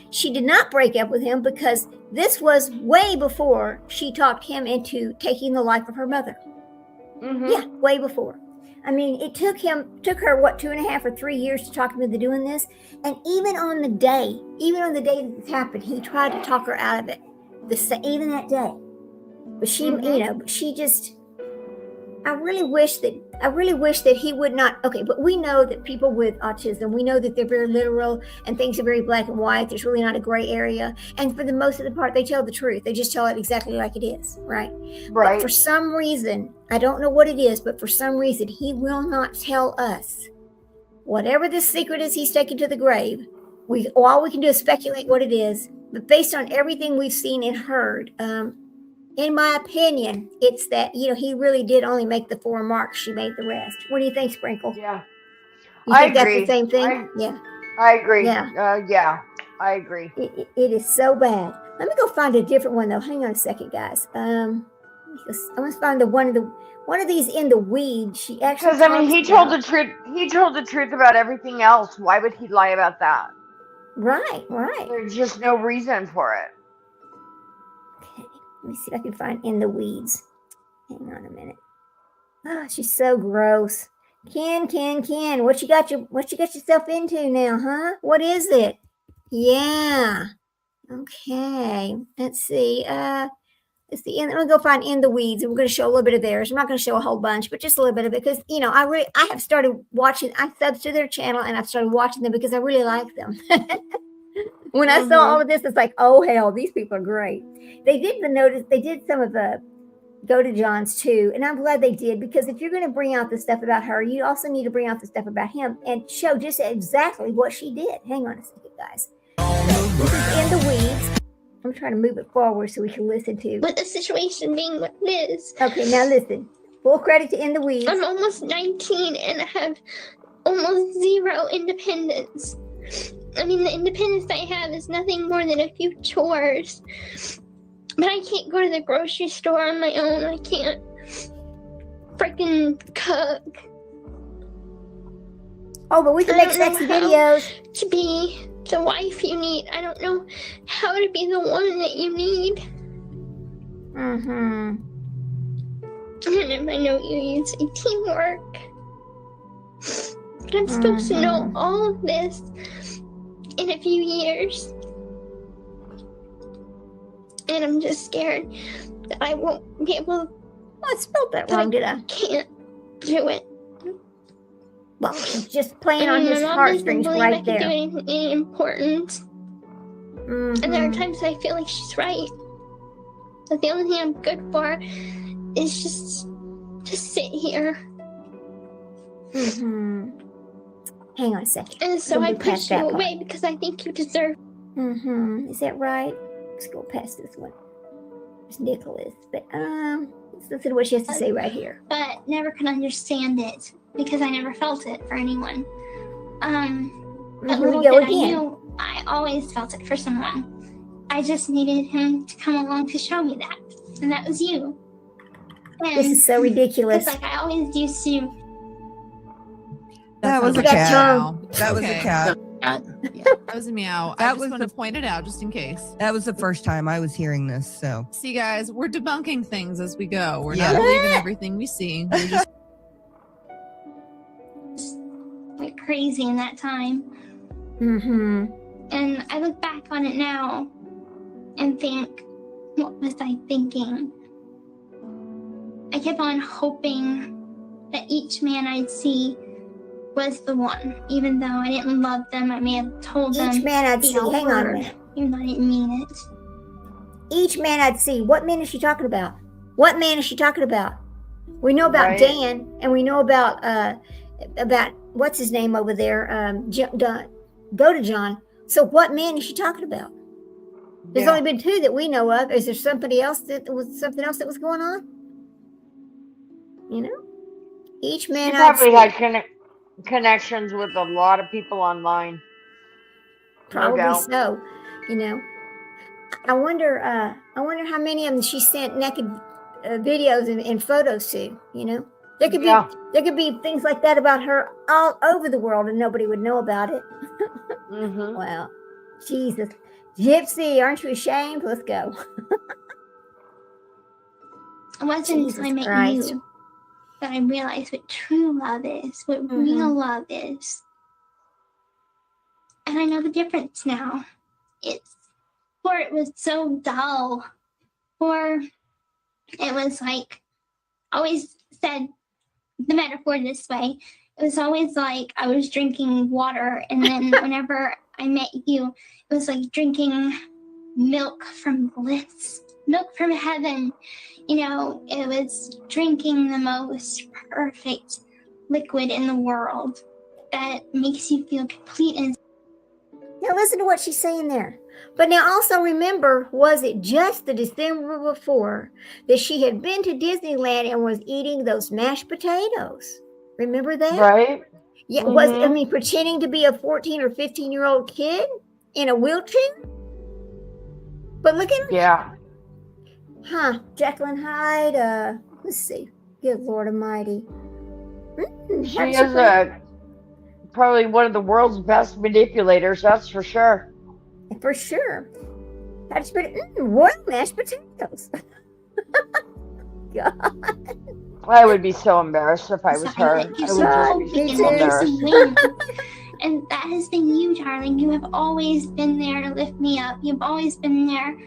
A: she did not break up with him because this was way before she talked him into taking the life of her mother. Yeah, way before. I mean, it took her 2.5 or 3 years to talk him into doing this. And even on the day that this happened, he tried to talk her out of it. Even that day. But she, she just, I really wish that he would not, but we know that people with autism, we know that they're very literal and things are very black and white. There's really not a gray area. And for the most of the part, they tell the truth. They just tell it exactly like it is, right? But for some reason, I don't know what it is, but for some reason, he will not tell us. Whatever this secret is he's taken to the grave, all we can do is speculate what it is. But based on everything we've seen and heard, in my opinion, it's that, he really did only make the 4 marks. She made the rest. What do you think, Sprinkle?
B: Yeah.
A: You think that's the same thing? Yeah.
B: I agree.
A: Yeah.
B: I agree.
A: It is so bad. Let me go find a different one, though. Hang on a second, guys. I want to find one of these in the weeds. She actually
B: because he told the truth. He told the truth about everything else. Why would he lie about that?
A: Right.
B: There's just no reason for it.
A: Okay, let me see if I can find in the weeds. Hang on a minute. Oh, she's so gross. Ken, what you got yourself into now, huh? What is it? Yeah. Okay. Let's see. I'm gonna go find In the Weeds, and we're gonna show a little bit of theirs. I'm not gonna show a whole bunch, but just a little bit of it because I have started watching. I subbed to their channel and I've started watching them because I really like them. When I saw all of this, it's like, oh hell, these people are great. They did some of the Go to John's too, and I'm glad they did because if you're going to bring out the stuff about her, you also need to bring out the stuff about him and show just exactly what she did. Hang on a second, guys. This is In the Weeds. I'm trying to move it forward so we can listen to.
K: With the situation being what it is.
A: Okay, now listen. Full credit to In the Weeds.
K: I'm almost 19 and I have almost zero independence. I mean, the independence I have is nothing more than a few chores. But I can't go to the grocery store on my own. I can't freaking cook.
A: Oh, but we can make sexy videos.
K: To be the wife you need. I don't know how to be the one that you need.
A: Mm-hmm.
K: And I know you say teamwork. But I'm supposed to know all of this in a few years. And I'm just scared that I won't be able to.
A: I spelled that wrong, did I?
K: Can't do it.
A: Well, she's just playing on his heartstrings right there.
K: I can do anything important. And there are times I feel like she's right. But the only thing I'm good for is just to sit here.
A: Hang on a second.
K: And so I push you away because I think you deserve.
A: Is that right? Let's go past this one. It's Nicholas. But let's listen to what she has to say right here.
K: But never could understand it because I never felt it for anyone. But
A: Here we
K: little
A: go
K: did I
A: again.
K: knew I always felt it for someone. I just needed him to come along to show me that. And that was you. And
A: This is so ridiculous.
K: it's like I always used to.
M: That was a
A: That
M: cat.
A: tongue.
M: That was a
N: Okay.
M: cat.
N: That was a meow. I
M: That
N: just
M: was
N: want to
M: the-
N: point it out just in case.
M: That was the first time I was hearing this. So
N: See, guys, we're debunking things as we go. We're
M: Yeah.
N: not believing everything we see. We're just
K: Like crazy in that time. And I look back on it now and think, what was I thinking? I kept on hoping that each man I'd see was the one, even though I didn't love them. I may have told them.
A: Each man I'd
K: the
A: see. Hang on a
K: word,
A: minute.
K: even though I didn't mean it.
A: Each man I'd see. What man is she talking about? What man is she talking about? We know about
B: Right.
A: Dan, and we know about what's his name over there, Go to John. So what man is she talking about? There's
B: Yeah.
A: only been two that we know of. Is there something else that was going on? You know, each man
B: She
A: I'd
B: probably
A: see.
B: had connections with a lot of people online.
A: Probably
B: doubt.
A: so. You know, I wonder how many of them she sent naked videos and photos to. You know, there could be things like that about her all over the world, and nobody would know about it. Well, Jesus, Gypsy, aren't you ashamed? Let's go.
K: It wasn't
A: Jesus
K: until I met
A: Christ.
K: you that I realized what true love is, what real love is. And I know the difference now. It was so dull. Or it was like, I always said the metaphor this way. It was always like I was drinking water, and then whenever I met you, it was like drinking milk from bliss, milk from heaven. You know, it was drinking the most perfect liquid in the world that makes you feel complete and.
A: Now listen to what she's saying there. But now also remember, was it just the December before that she had been to Disneyland and was eating those mashed potatoes? Remember that?
B: Right?
A: Yeah, pretending to be a 14 or 15-year-old kid in a wheelchair? But look at her.
B: Yeah.
A: Huh, Jacqueline Hyde, let's see. Good Lord Almighty.
B: She is probably one of the world's best manipulators, that's for sure.
A: For sure. How did you put it? Royal mashed potatoes. God.
B: I would be so embarrassed if I was her. I would just be so embarrassed.
K: And that has been you, darling. You have always been there to lift me up. You've always been there.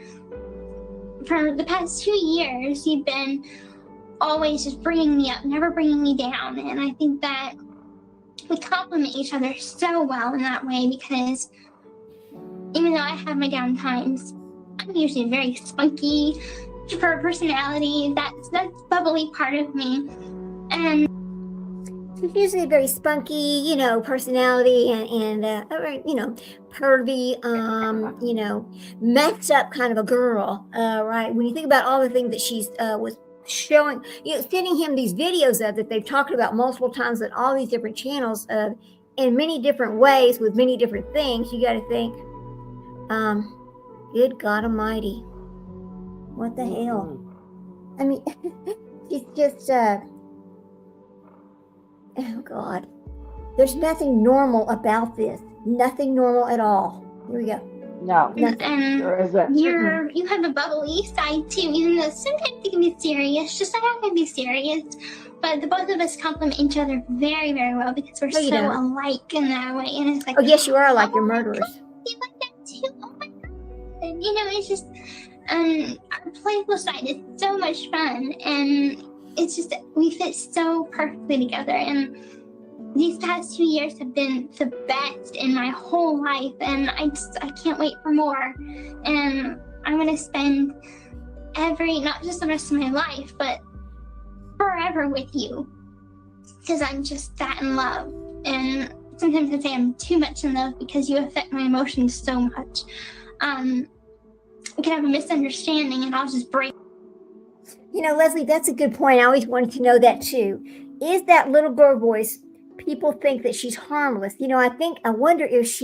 K: For the past 2 years, you've been always just bringing me up, never bringing me down. And I think that we complement each other so well in that way, because even though I have my down times, I'm usually very spunky for a personality. That's bubbly part of me. And
A: she's usually a very spunky, you know, personality and you know, pervy, you know, messed up kind of a girl, right? When you think about all the things that she's was showing, you know, sending him these videos of that they've talked about multiple times on all these different channels in many different ways with many different things, you got to think, good God Almighty, what the hell? I mean, it's just, oh God, there's nothing normal about this. Nothing normal at all. Here we go.
B: No,
K: and
B: there isn't.
K: you have a bubbly side too, even though sometimes you can be serious, just like I can be serious. But the both of us complement each other very, very well because we're so alike in that way. And it's like,
A: oh yes, you are like your murderers.
K: You like that too? Oh my God. And, you know, it's just our playful side is so much fun, and it's just we fit so perfectly together. And these past 2 years have been the best in my whole life, and I can't wait for more. And I'm gonna spend not just the rest of my life, but forever with you, because I'm just that in love. And sometimes I say I'm too much in love because you affect my emotions so much. We can have a misunderstanding and I'll just break.
A: You know, Leslie, that's a good point. I always wanted to know that too. Is that little girl voice, people think that she's harmless? You know, I wonder if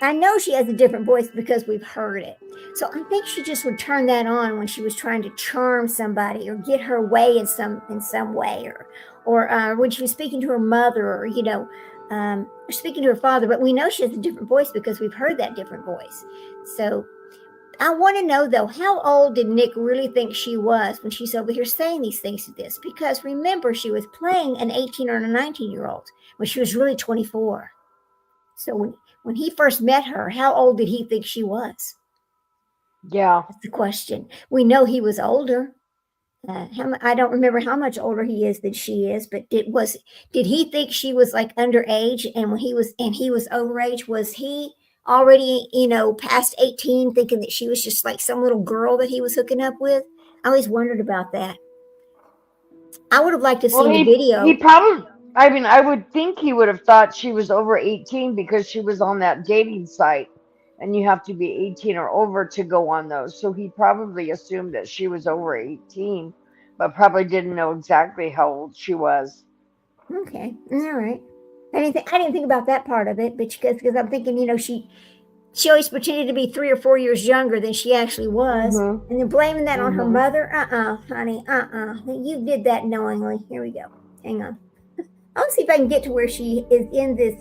A: I know she has a different voice because we've heard it. So I think she just would turn that on when she was trying to charm somebody or get her way in some way, or when she was speaking to her mother, or, you know, or speaking to her father. But we know she has a different voice because we've heard that different voice. So I want to know, though, how old did Nick really think she was when she's over here saying these things to this? Because remember, she was playing an 18 or a 19-year-old when she was really 24. So when he first met her, how old did he think she was?
B: Yeah.
A: That's the question. We know he was older. I don't remember how much older he is than she is, but did he think she was like underage? And when he was overage, was he already, you know, past 18, thinking that she was just like some little girl that he was hooking up with? I always wondered about that. I would have liked to see the video.
B: He probably, I mean, I would think he would have thought she was over 18 because she was on that dating site, and you have to be 18 or over to go on those. So he probably assumed that she was over 18, but probably didn't know exactly how old she was.
A: Okay, all right. I didn't think about that part of it, but because I'm thinking, you know, she always pretended to be 3 or 4 years younger than she actually was, and then blaming that on her mother. Honey, you did that knowingly. Here we go. Hang on. I'll see if I can get to where she is in this.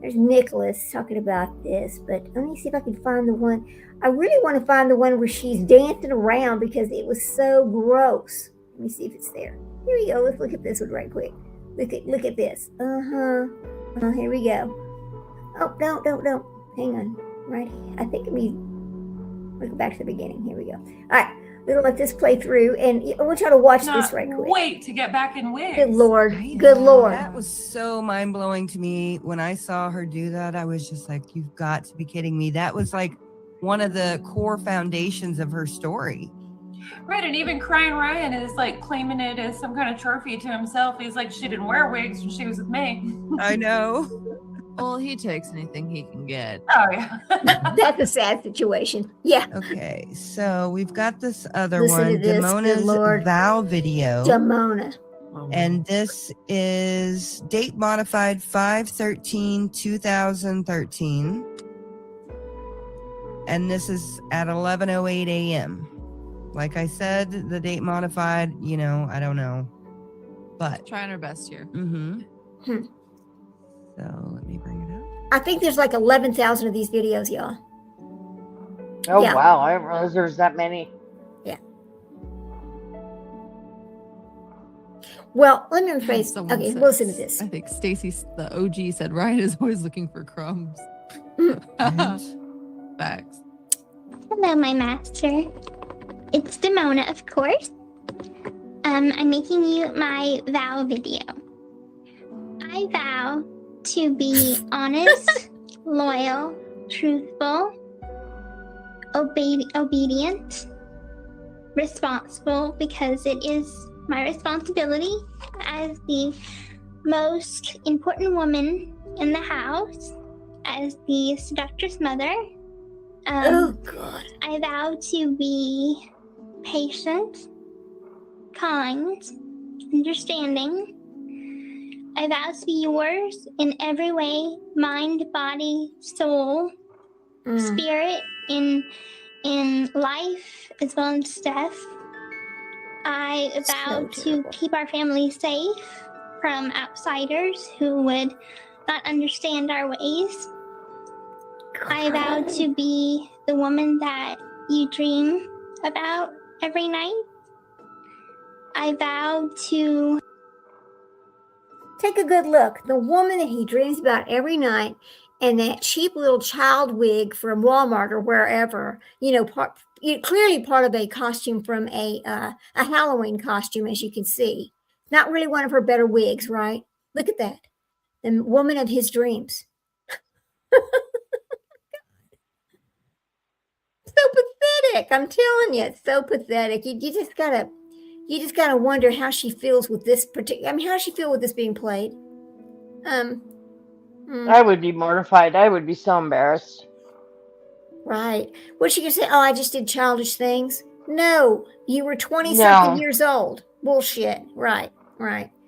A: There's Nicholas talking about this, but let me see if I can find the one. I really want to find the one where she's dancing around because it was so gross. Let me see if it's there. Here we go. Let's look at this one right quick. Look at this. Here we go. Oh, don't. Hang on. Right. I think we'll go back to the beginning. Here we go. All right. We'll let this play through, and I want y'all to watch this right quick.
O: Wait to get back in wigs.
A: Good Lord. Good Lord.
M: That was so mind-blowing to me. When I saw her do that, I was just like, you've got to be kidding me. That was like one of the core foundations of her story.
O: Right, and even Crying Ryan is like claiming it as some kind of trophy to himself. He's like, she didn't wear wigs when she was with me.
M: I know.
N: Well, he takes anything he can get.
O: Oh, yeah.
A: That's a sad situation. Yeah.
M: Okay, so we've got this other
A: Listen
M: one,
A: to this,
M: Damona's
A: good Lord.
M: vow video.
A: Damona.
M: And this is date modified 5/13/2013. And this is at 11:08 a.m. Like I said, the date modified, you know, I don't know. But
N: trying our best here.
M: So let me bring it up.
A: I think there's like 11,000 of these videos, y'all.
B: Oh,
A: Yeah.
B: wow. I didn't realize there was that many.
A: Yeah. Well, let me rephrase.
N: Someone
A: Okay,
N: said-
A: listen to this.
N: I think Stacy, the OG, said Ryan is always looking for crumbs. Facts.
K: Hello, my master. It's Demona, of course. I'm making you my vow video. I vow to be honest, loyal, truthful, obedient, responsible, because it is my responsibility as the most important woman in the house, as the seductress mother.
A: Oh, God.
K: I vow to be patient, kind, understanding. I vow to be yours in every way, mind, body, soul, spirit, in life as well as death. I vow to keep our family safe from outsiders who would not understand our ways. I vow to be the woman that you dream about every night. I vow to
A: take a good look. The woman that he dreams about every night, and that cheap little child wig from Walmart or wherever, clearly part of a costume from a Halloween costume, as you can see. Not really one of her better wigs, right? Look at that. The woman of his dreams. So pathetic. I'm telling you, it's so pathetic. You just gotta wonder how she feels with this particular. I mean, how does she feel with this being played?
B: I would be mortified. I would be so embarrassed.
A: Right. What's she gonna say? Oh, I just did childish things. No, you were 20-something years old. Bullshit. Right.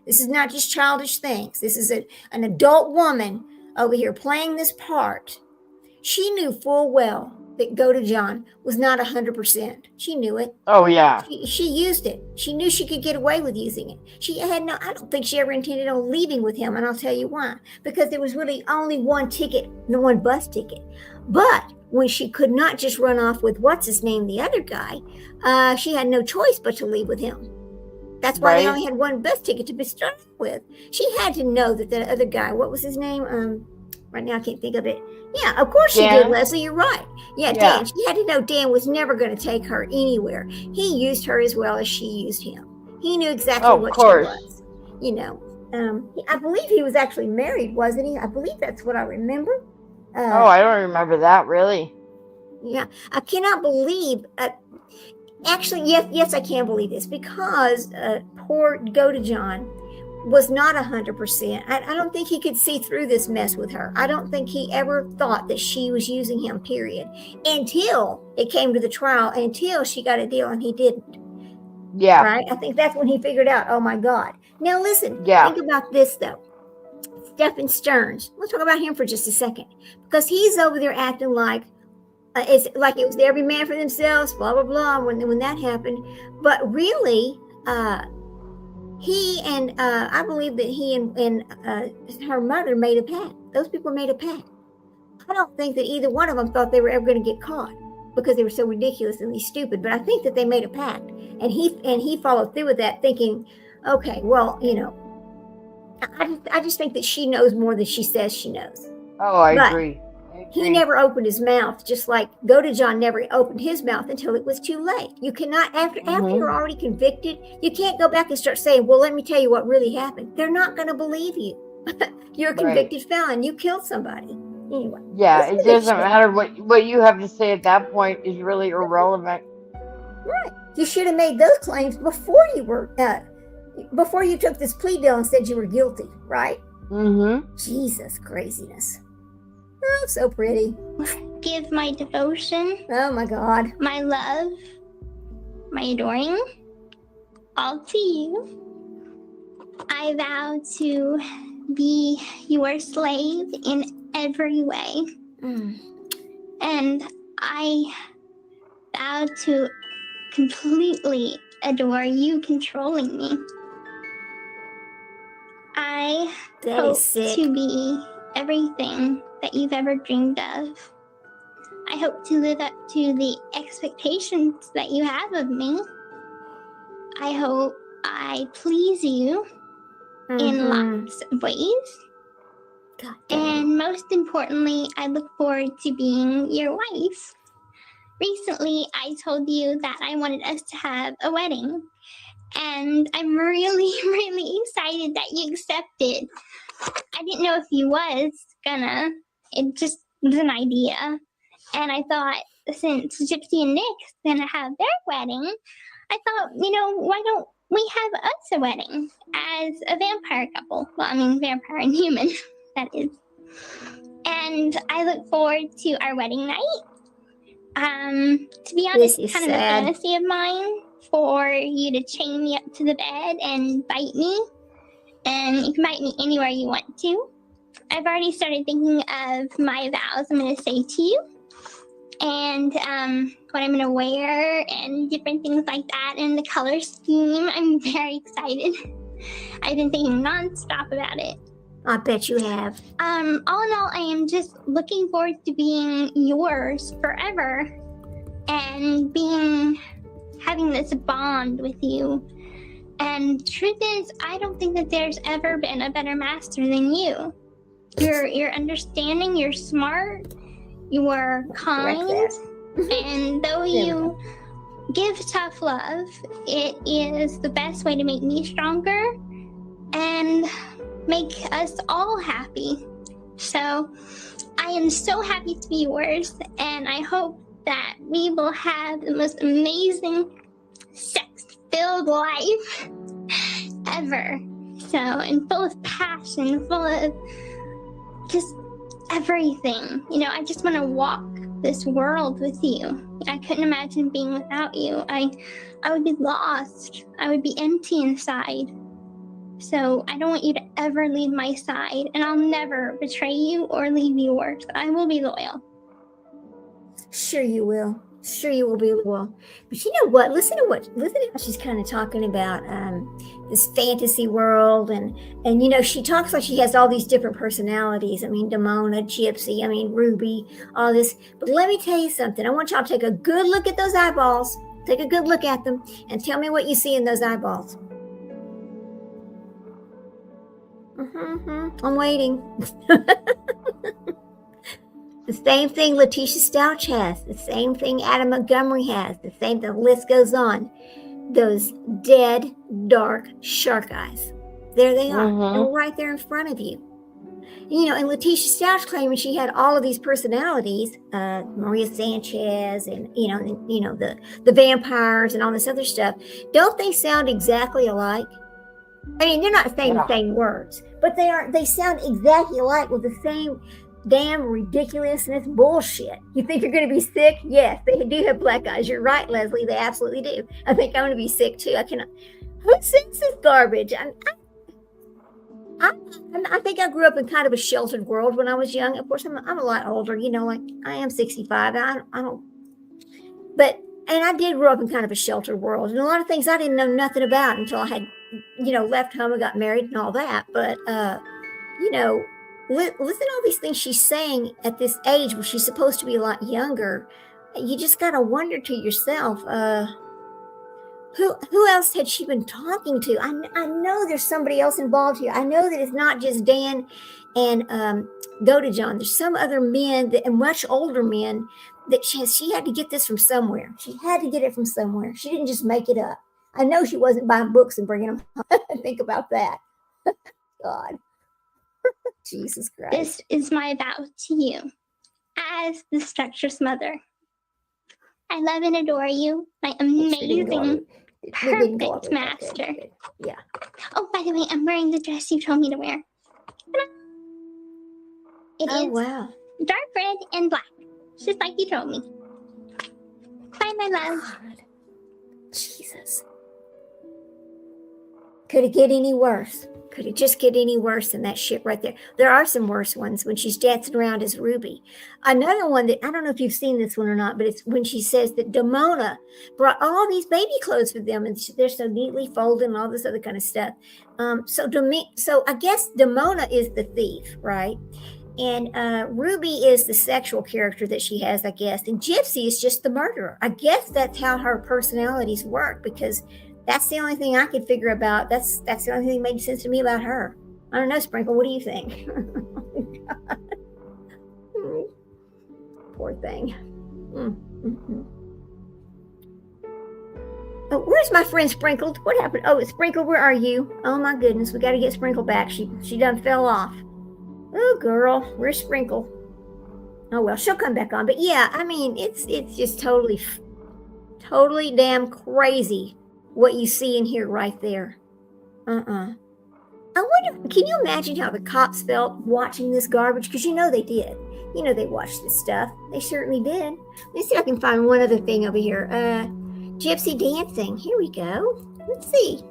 A: This is not just childish things. This is an adult woman over here playing this part. She knew full well that Go to John was not 100%. She knew it.
B: Oh, yeah.
A: She used it. She knew she could get away with using it. I don't think she ever intended on leaving with him, and I'll tell you why. Because there was really only one ticket, the one bus ticket. But when she could not just run off with the other guy, she had no choice but to leave with him. That's why they only had one bus ticket to be started with. She had to know that the other guy, what was his name? Right now I can't think of it. Yeah, of course she did, Leslie. You're right. Yeah, Dan. She had to know Dan was never going to take her anywhere. He used her as well as she used him. He knew exactly what she was. I believe he was actually married, wasn't he? I believe that's what I remember.
B: I don't remember that, really.
A: Yeah, I cannot believe. Actually, yes, I can believe this because poor Go to John was not 100%. I don't think he could see through this mess with her. I don't think he ever thought that she was using him, period. Until it came to the trial, until she got a deal and he didn't.
B: Yeah.
A: Right? I think that's when he figured out, oh my God. Now listen, think about this though. Stephen Stearns. Let's talk about him for just a second. Because he's over there acting like it's like it was every man for themselves, blah, blah, blah, when that happened. But really, he and I believe that he and her mother made a pact. Those people made a pact. I don't think that either one of them thought they were ever going to get caught because they were so ridiculously stupid. But I think that they made a pact, and he followed through with that, thinking, okay, well, I just think that she knows more than she says she knows.
B: Oh, I agree.
A: He never opened his mouth, just like Go to John never opened his mouth until it was too late. You cannot, after you're already convicted, you can't go back and start saying, well, let me tell you what really happened. They're not going to believe you. You're a convicted felon. You killed somebody. Anyway.
B: Yeah, it doesn't matter what you have to say at that point is really irrelevant.
A: Right. You should have made those claims before you were, before you took this plea deal and said you were guilty, right?
B: Mm-hmm.
A: Jesus, craziness. Oh, so pretty.
K: Give my devotion.
A: Oh my God.
K: My love. My adoring. All to you. I vow to be your slave in every way. And I vow to completely adore you controlling me. I hope to be everything that you've ever dreamed of. I hope to live up to the expectations that you have of me. I hope I please you in lots of ways. And most importantly, I look forward to being your wife. Recently, I told you that I wanted us to have a wedding, and I'm really, really excited that you accepted. I didn't know if you was gonna. It just was an idea. And I thought, since Gypsy and Nick's gonna have their wedding, I thought, why don't we have us a wedding as a vampire couple? Well, I mean, vampire and human, that is. And I look forward to our wedding night. To be honest, it's kind of a fantasy of mine for you to chain me up to the bed and bite me. And you can bite me anywhere you want to. I've already started thinking of my vows I'm going to say to you. And what I'm going to wear and different things like that. And the color scheme. I'm very excited. I've been thinking nonstop about it.
A: I bet you have.
K: All in all, I am just looking forward to being yours forever and having this bond with you. And truth is, I don't think that there's ever been a better master than you. You're understanding, you're smart, you are kind, and though you give tough love, it is the best way to make me stronger and make us all happy. So I am so happy to be yours, and I hope that we will have the most amazing sex-filled life ever. So, and full of passion, full of just everything. I just want to walk this world with you. I couldn't imagine being without you. I would be lost. I would be empty inside. So I don't want you to ever leave my side, and I'll never betray you or leave yours. I will be loyal.
A: Sure you will. Sure you will be loyal. But you know what? Listen to how she's kind of talking about this fantasy world, and she talks like she has all these different personalities. I mean, Demona, Gypsy, Ruby, all this. But let me tell you something. I want y'all to take a good look at those eyeballs. Take a good look at them and tell me what you see in those eyeballs. I'm waiting. The same thing Letitia Stouch has. The same thing Adam Montgomery has. The list goes on. Those dead, dark shark eyes. There they are. And right there in front of you. And Letitia Stouch claiming she had all of these personalities, Maria Sanchez and, the vampires and all this other stuff. Don't they sound exactly alike? I mean, they're not saying the same words, but they sound exactly alike with the same damn ridiculousness bullshit. You think you're going to be sick? Yes, they do have black eyes. You're right, Leslie. They absolutely do. I think I'm going to be sick too. I cannot. Who sends this garbage? I think I grew up in kind of a sheltered world when I was young. Of course, I'm a lot older. Like I am 65. I don't. But I did grow up in kind of a sheltered world, and a lot of things I didn't know nothing about until I had, left home and got married and all that. But listen to all these things she's saying at this age where she's supposed to be a lot younger. You just got to wonder to yourself, who else had she been talking to? I know there's somebody else involved here. I know that it's not just Dan and Godejohn. There's some other men and much older men that she had to get this from somewhere. She had to get it from somewhere. She didn't just make it up. I know she wasn't buying books and bringing them home. Think about that. God. Jesus Christ.
K: This is my vow to you as the Structure's mother. I love and adore you, my amazing, perfect master.
A: Okay. Yeah.
K: Oh, by the way, I'm wearing the dress you told me to wear. It is
A: wow.
K: dark red and black, just like you told me. Bye, my love.
A: God. Jesus. Could it get any worse? Could it just get any worse than that shit right there? There are some worse ones when she's dancing around as Ruby. Another one that, I don't know if you've seen this one or not, but it's when she says that Demona brought all these baby clothes for them and they're so neatly folded and all this other kind of stuff. So I guess Demona is the thief, right? And Ruby is the sexual character that she has, I guess. And Gypsy is just the murderer. I guess that's how her personalities work, because That's the only thing I could figure about. That's the only thing that made sense to me about her. I don't know, Sprinkle. What do you think? Poor thing. Mm-hmm. Oh, where's my friend Sprinkled? What happened? Oh, Sprinkle, where are you? Oh my goodness, we got to get Sprinkle back. She done fell off. Oh girl, where's Sprinkle? Oh well, she'll come back on. But yeah, I mean, it's just totally damn crazy what you see and hear right there. I wonder, can you imagine how the cops felt watching this garbage? Because you know they did. You know they watched this stuff. They certainly did. Let's see if I can find one other thing over here. Gypsy dancing. Here we go. Let's see.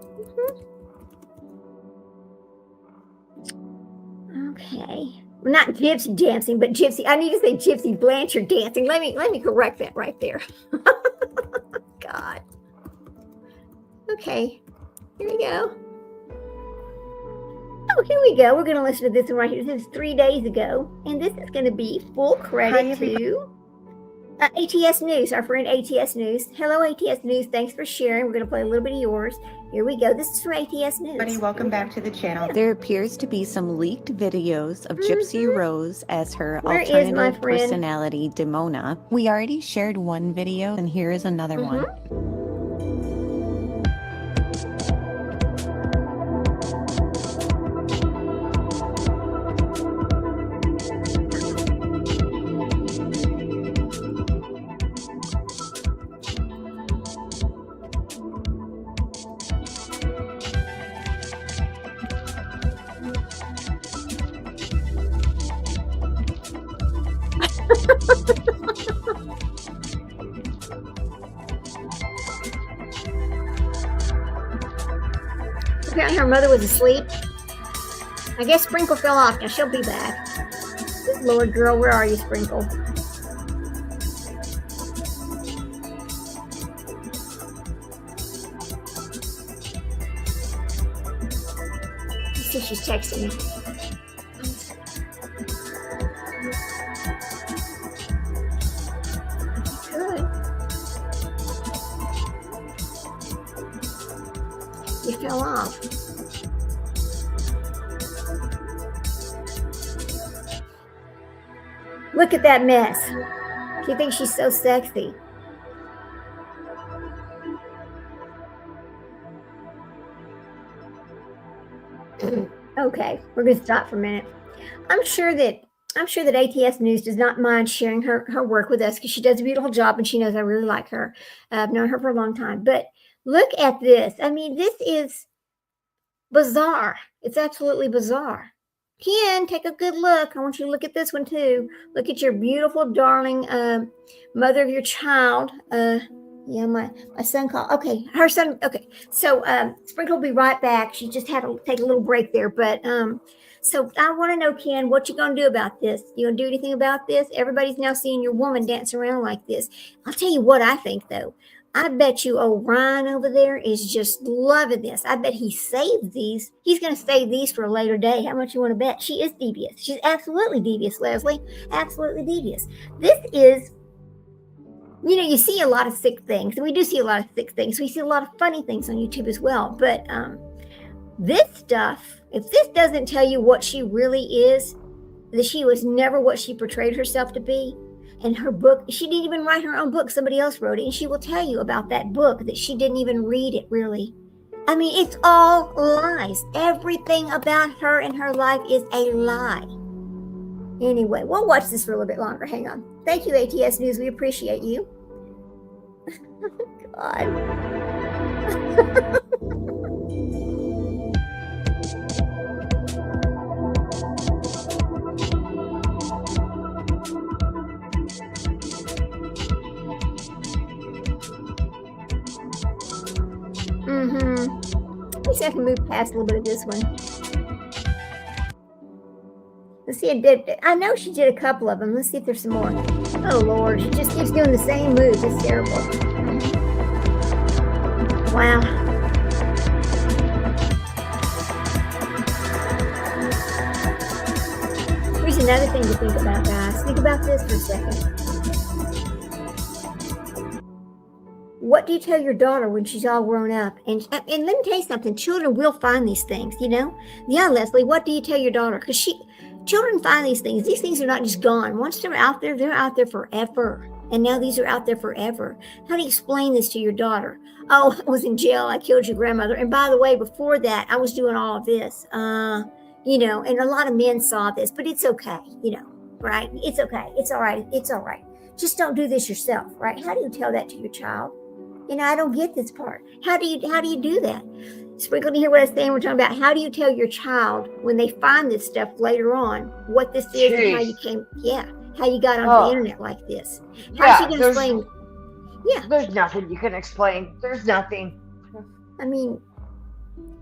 A: Okay. Well, not gypsy dancing, but gypsy. I need to say Gypsy Blanchard dancing. Let me correct that right there. God. Okay. Here we go. Oh, here we go. We're going to listen to this one right here. This is 3 days ago. And this is going to be full credit to ATS News, our friend ATS News. Hello, ATS News. Thanks for sharing. We're going to play a little bit of yours. Here we go. This is from ATS News.
P: Everybody, welcome back to the channel. There appears to be some leaked videos of Gypsy Rose as her alternative personality, Demona. We already shared one video, and here is another one.
A: Apparently her mother was asleep. I guess Sprinkle fell off. Now she'll be back. Good Lord, girl, where are you, Sprinkle? Let's see if she's texting me. You fell off. Look at that mess. She thinks she's so sexy. Okay, we're going to stop for a minute. I'm sure that ATS News does not mind sharing her work with us because she does a beautiful job and she knows I really like her. I've known her for a long time. But look at this. I mean, this is bizarre. It's absolutely bizarre. Ken, take a good look. I want you to look at this one too. Look at your beautiful, darling mother of your child. Yeah, my son called. Okay, her son. Okay, so Sprinkle will be right back. She just had to take a little break there. But so I want to know, Ken, what you gonna do about this? You gonna do anything about this? Everybody's now seeing your woman dance around like this. I'll tell you what I think though. I bet you old Ryan over there is just loving this. I bet he saved these. He's going to save these for a later day. How much you want to bet? She is devious. She's absolutely devious, Leslie. Absolutely devious. This is, you know, you see a lot of sick things. And we do see a lot of sick things. We see a lot of funny things on YouTube as well. But this stuff, if this doesn't tell you what she really is, that she was never what she portrayed herself to be, and her book, she didn't even write her own book. Somebody else wrote it. And she will tell you about that book that she didn't even read it, really. I mean, it's all lies. Everything about her and her life is a lie. Anyway, we'll watch this for a little bit longer. Hang on. Thank you, ATS News. We appreciate you. God. At least I can move past a little bit of this one. Let's see, I know she did a couple of them. Let's see if there's some more. Oh, Lord. She just keeps doing the same moves. It's terrible. Wow. Here's another thing to think about, guys. Think about this for a second. What do you tell your daughter when she's all grown up? And let me tell you something. Children will find these things, you know? Yeah, Leslie, what do you tell your daughter? Because children find these things. These things are not just gone. Once they're out there forever. And now these are out there forever. How do you explain this to your daughter? Oh, I was in jail. I killed your grandmother. And by the way, before that, I was doing all of this. You know, and a lot of men saw this, but it's okay, you know, right? It's okay. It's all right. It's all right. Just don't do this yourself, right? How do you tell that to your child? You know, I don't get this part. How do you do that? Sprinkle to hear what I'm saying. We're talking about how do you tell your child when they find this stuff later on, what this is and how you came, how you got on the internet like this. How's she gonna explain? Yeah.
B: There's nothing you can explain. There's nothing.
A: I mean,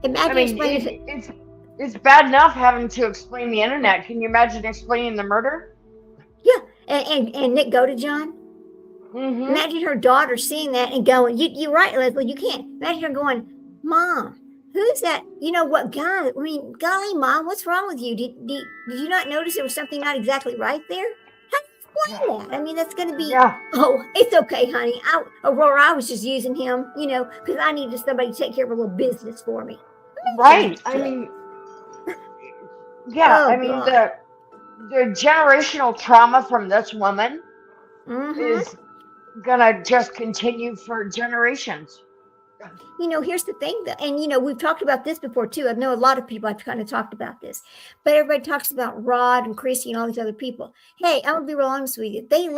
A: explaining
B: it's bad enough having to explain the internet. Can you imagine explaining the murder?
A: Yeah, and Nick Godejohn. Mm-hmm. Imagine her daughter seeing that and going, "You're right, Leslie. You can't." Imagine her going, "Mom, who's that? You know what guy? I mean, golly, Mom, what's wrong with you? Did you not notice there was something not exactly right there?" How do you explain that? I mean, that's going to be. Oh, it's okay, honey. Aurora, I was just using him, you know, because I needed somebody to take care of a little business for me.
B: Right. I mean. Yeah, I mean the generational trauma from this woman is gonna just continue for generations.
A: You know, here's the thing, though, and you know we've talked about this before too. I know a lot of people have kind of talked about this, but everybody talks about Rod and Chrissy and all these other people. Hey, I'm gonna be real honest with you. They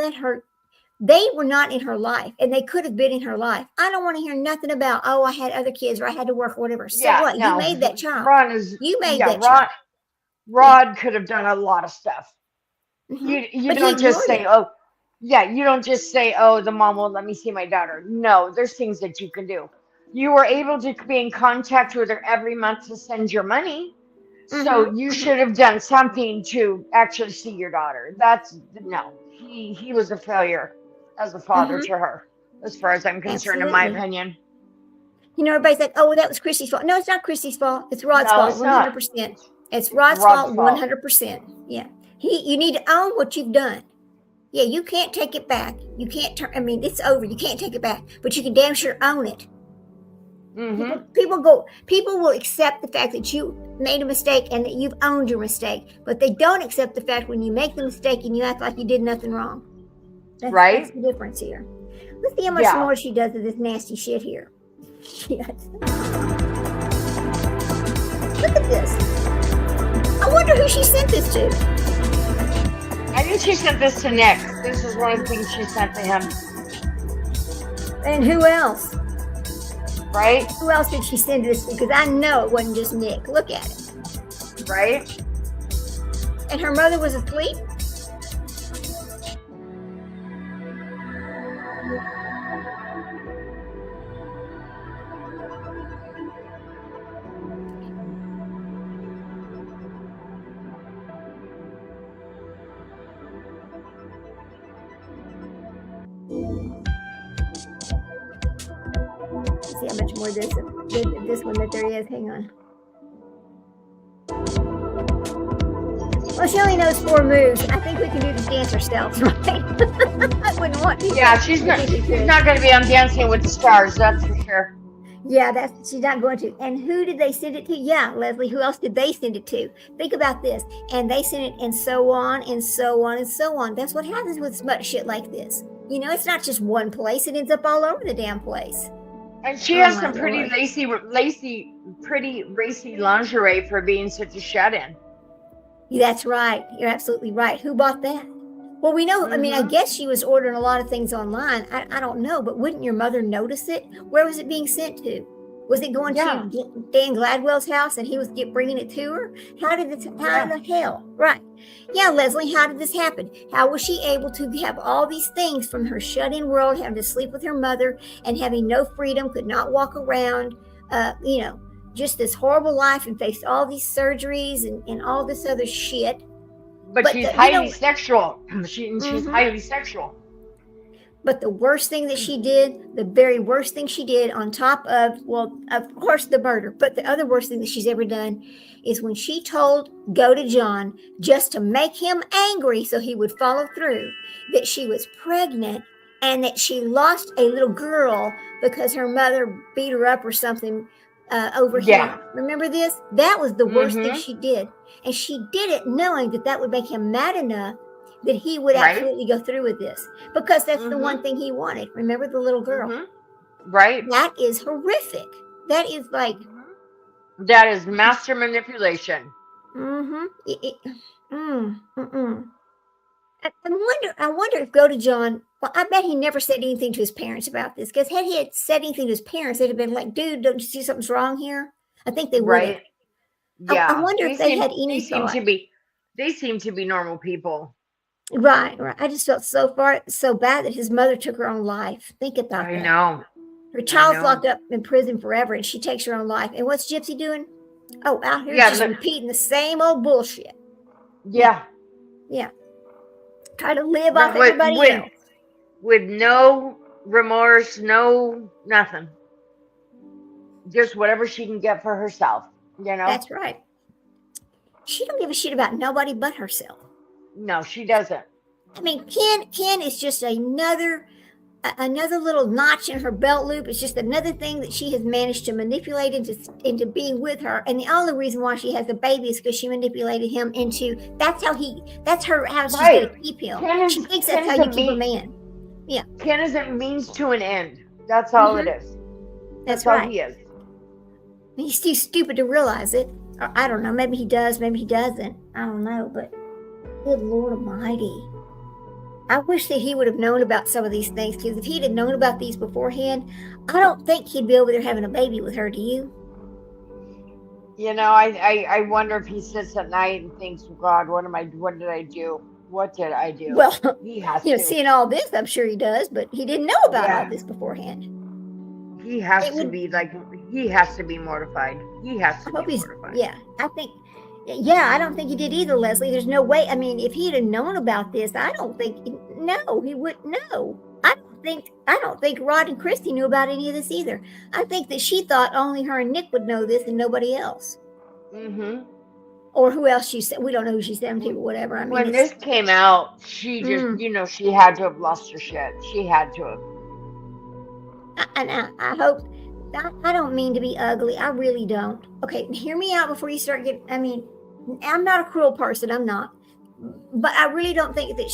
A: were not in her life, and they could have been in her life. I don't want to hear nothing about, oh, I had other kids or I had to work or whatever. So what? No. You made that child. You made that child.
B: Rod could have done a lot of stuff. You don't just say, you don't just say, oh, the mom won't let me see my daughter. No, there's things that you can do. You were able to be in contact with her every month to send your money. So you should have done something to actually see your daughter. He was a failure as a father to her, as far as I'm concerned, in my opinion.
A: You know, everybody's like, oh, that was Chrissy's fault. No, it's not Chrissy's fault. It's Rod's fault, 100%. It's Rod's fault, 100%. Yeah. You need to own what you've done. Yeah, you can't take it back. You can't it's over. You can't take it back, but you can damn sure own it. People will accept the fact that you made a mistake and that you've owned your mistake, but they don't accept the fact when you make the mistake and you act like you did nothing wrong. That's the difference here. Let's see how much more she does of this nasty shit here. Look at this. I wonder who she sent this to.
B: I think she sent this to Nick. This is one of the things she sent to him.
A: And who else?
B: Right?
A: Who else did she send this to? Because I know it wasn't just Nick. Look at it.
B: Right?
A: And her mother was asleep? See how much more this one that there is. Hang on. Well, she only knows 4 moves. I think we can do the dance ourselves, right? I wouldn't want to.
B: Yeah, she's not going to be on Dancing with the Stars, that's for sure.
A: Yeah, she's not going to. And who did they send it to? Yeah, Leslie, who else did they send it to? Think about this. And they sent it and so on and so on and so on. That's what happens with smut shit like this. You know, it's not just one place. It ends up all over the damn place.
B: And she has some pretty pretty racy lingerie for being such a shut-in.
A: That's right. You're absolutely right. Who bought that? Well, we know, I mean, I guess she was ordering a lot of things online. I don't know, but wouldn't your mother notice it? Where was it being sent to? Was it going to Dan Gladwell's house and he was bringing it to her? How the hell? Right. Yeah, Leslie, how did this happen? How was she able to have all these things from her shut-in world, having to sleep with her mother and having no freedom, could not walk around, just this horrible life and face all these surgeries and all this other shit.
B: But she's highly sexual. She's highly sexual.
A: But the worst thing that she did, the very worst thing she did on top of, well, of course, the murder, but the other worst thing that she's ever done is when she told Godejohn, just to make him angry so he would follow through, that she was pregnant and that she lost a little girl because her mother beat her up or something over
B: Yeah.
A: him. Remember this? That was the worst thing she did. And she did it knowing that that would make him mad enough that he would
B: Right.
A: absolutely go through with this, because that's the one thing he wanted. Remember the little girl?
B: Right.
A: That is horrific. That is like,
B: That is master manipulation.
A: I wonder if Go to John, well, I bet he never said anything to his parents about this, because had he had said anything to his parents, they'd have been like, dude, don't you see something's wrong here? I think they would have.
B: Right. Yeah.
A: I wonder if they had any
B: seem
A: thought.
B: they seem to be normal people.
A: Right. I just felt so bad that his mother took her own life. Think about that.
B: I know.
A: Her child's
B: know.
A: locked up in prison forever, and she takes her own life. And what's Gypsy doing? Oh, out here
B: Yeah,
A: just
B: but-
A: repeating the same old bullshit.
B: Yeah.
A: Yeah. Try to live off everybody else.
B: With no remorse, no nothing. Just whatever she can get for herself, you know?
A: That's right. She don't give a shit about nobody but herself.
B: No, she doesn't.
A: I mean, Ken is just another little notch in her belt loop. It's just another thing that she has managed to manipulate into being with her. And the only reason why she has a baby is because she manipulated him into, how she's going to keep him. She thinks that's how you keep a man. Yeah.
B: Ken is a means to an end. That's all it is.
A: That's
B: all
A: right.
B: he is.
A: He's too stupid to realize it. Or, I don't know. Maybe he does. Maybe he doesn't. I don't know. But good Lord Almighty. I wish that he would have known about some of these things, because if he'd have known about these beforehand, I don't think he'd be over there having a baby with her. Do you?
B: You know, I wonder if he sits at night and thinks, God, what did I do? What did I do?
A: Well,
B: he has
A: you know,
B: to.
A: seeing all this, I'm sure he does, but he didn't know about all this beforehand.
B: He has to be mortified. He has to be mortified.
A: Yeah, I don't think he did either, Leslie. There's no way. I mean, if he'd have known about this, he wouldn't know. I don't think Rod and Christy knew about any of this either. I think that she thought only her and Nick would know this and nobody else. Or who else she said. We don't know who she sent them to, but whatever. I mean,
B: When this came out, she just, she had to have lost her shit. She had to have.
A: And I hope, I don't mean to be ugly. I really don't. Okay, hear me out before you start getting, I mean, I'm not a cruel person. I'm not. But I really don't think that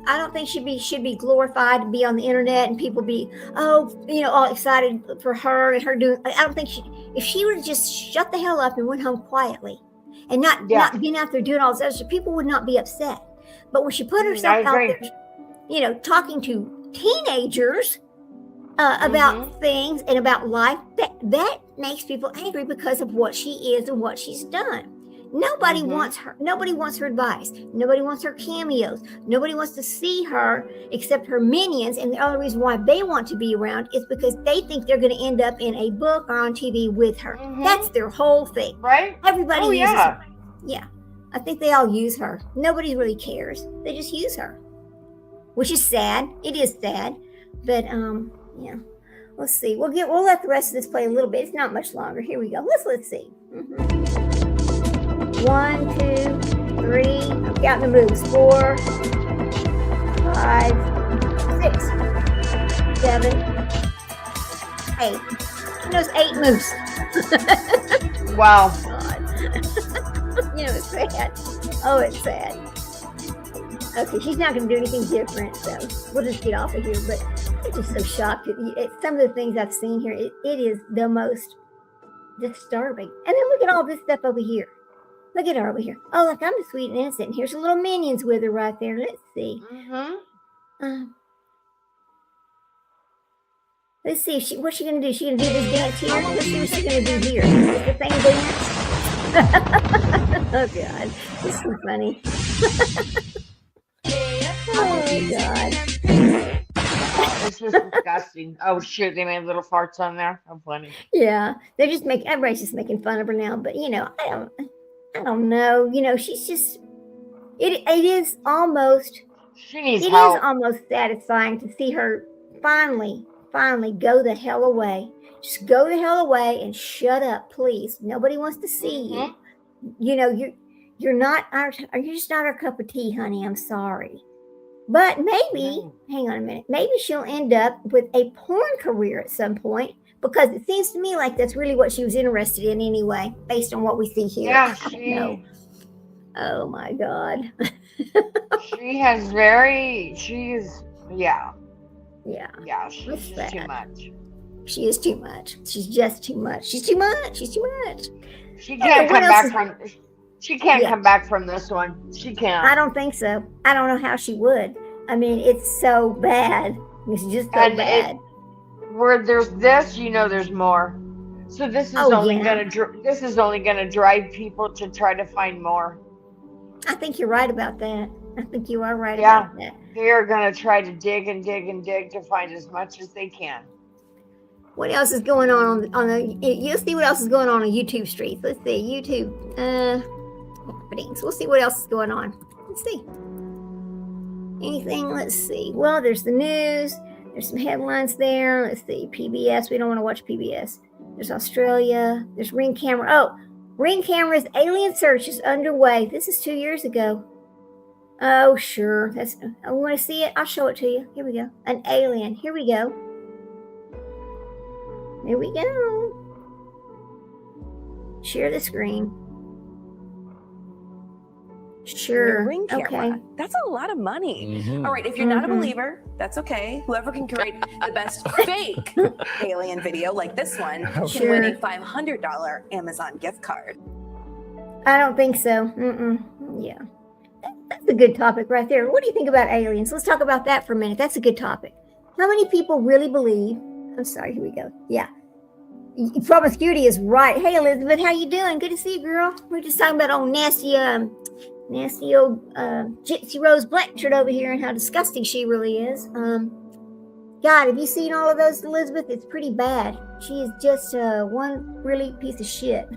A: I don't think she should be glorified to be on the internet and people be, all excited for her and her doing. I don't think if she would have just shut the hell up and went home quietly and not being out there doing all this other stuff, people would not be upset. But when she put herself out there, talking to teenagers about things and about life, that makes people angry because of what she is and what she's done. Nobody wants her. Nobody wants her advice. Nobody wants her cameos. Nobody wants to see her except her minions. And the only reason why they want to be around is because they think they're going to end up in a book or on TV with her. That's their whole thing.
B: Right?
A: Everybody uses her. Yeah. I think they all use her. Nobody really cares. They just use her, which is sad. It is sad. But, yeah. Let's see. We'll let the rest of this play a little bit. It's not much longer. Here we go. Let's see. 1, 2, 3. I'm counting the moves. 4, 5, 6, 7, 8. She knows 8 moves.
B: Wow.
A: God. It's sad. Oh, it's sad. Okay, she's not going to do anything different, so we'll just get off of here. But I'm just so shocked at some of the things I've seen here. It is the most disturbing. And then look at all this stuff over here. Look at her over here. Oh, look, I'm just sweet and innocent. And here's her little minions with her right there. Let's see. Let's see what's she going to do. She going to do this dance here? Let's see what she's going to do here. Is the thing dance? Oh, God. This is so funny. Oh, God.
B: This is disgusting. Oh, shoot. They made little farts on there. How funny.
A: Yeah. Everybody's just making fun of her now. But, I don't know. She's just, it is almost,
B: she needs help.
A: It is almost satisfying to see her finally go the hell away. Just go the hell away and shut up, please. Nobody wants to see you. You're just not our cup of tea, honey. I'm sorry. But maybe, hang on a minute, maybe she'll end up with a porn career at some point, because it seems to me like that's really what she was interested in anyway, based on what we see here.
B: Yeah,
A: I don't know. Oh my God.
B: Yeah,
A: What's
B: she's just
A: that?
B: too much.
A: She is too much. She's just too much. She's too much. She's too much.
B: She can't come back from. She can't come back from this one. She can't.
A: I don't think so. I don't know how she would. I mean, it's so bad. It's just so bad.
B: Where there's this, there's more. So this is only gonna drive people to try to find more.
A: I think you're right about that. I think you are right about that.
B: They are gonna try to dig and dig and dig to find as much as they can.
A: What else is going on the? You'll see what else is going on YouTube streets. Let's see YouTube. We'll see what else is going on. Let's see. Anything? Let's see. Well, there's the news. There's some headlines there. Let's see. PBS. We don't want to watch PBS. There's Australia. There's Ring Camera. Oh, Ring Camera's alien search is underway. This is 2 years ago. Oh, sure. I want to see it. I'll show it to you. Here we go. An alien. Here we go. Here we go. Share the screen. Sure.
Q: Ring camera.
A: Okay.
Q: That's a lot of money.
A: Mhm.
Q: All right, if you're not a
A: Mhm.
Q: believer, that's okay. Whoever can create the best fake alien video like this one can win a $500 Amazon gift card.
A: I don't think so. Yeah. That's a good topic right there. What do you think about aliens? Let's talk about that for a minute. That's a good topic. How many people really believe? I'm sorry. Here we go. Yeah. Promiscuity is right. Hey, Elizabeth, how you doing? Good to see you, girl. We're just talking about old nasty old Gypsy Rose Blanchard over here and how disgusting she really is. God, have you seen all of those, Elizabeth? It's pretty bad. She is just one really piece of shit.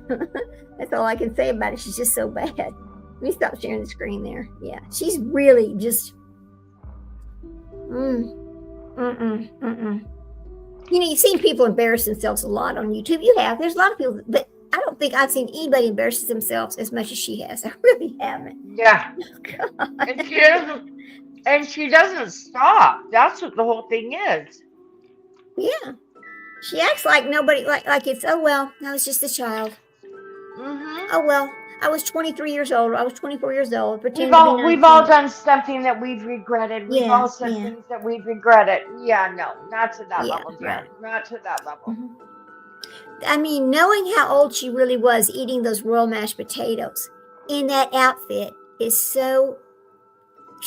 A: That's all I can say about it. She's just so bad. Let me stop sharing the screen there. Yeah, she's really just. You've seen people embarrass themselves a lot on YouTube. You have. There's a lot of people, but I don't think I've seen anybody embarrass themselves as much as she has. I really haven't.
B: Yeah.
A: Oh,
B: And she doesn't stop. That's what the whole thing is.
A: Yeah. She acts like nobody, like it's, oh, well, I was just a child. Oh, well, I was 23 years old. I was 24 years old.
B: We've all done something that we've regretted. We've all said things that we've regretted. Yeah, no, not to that level, Jen. Not to that level.
A: I mean, knowing how old she really was eating those royal mashed potatoes in that outfit is so.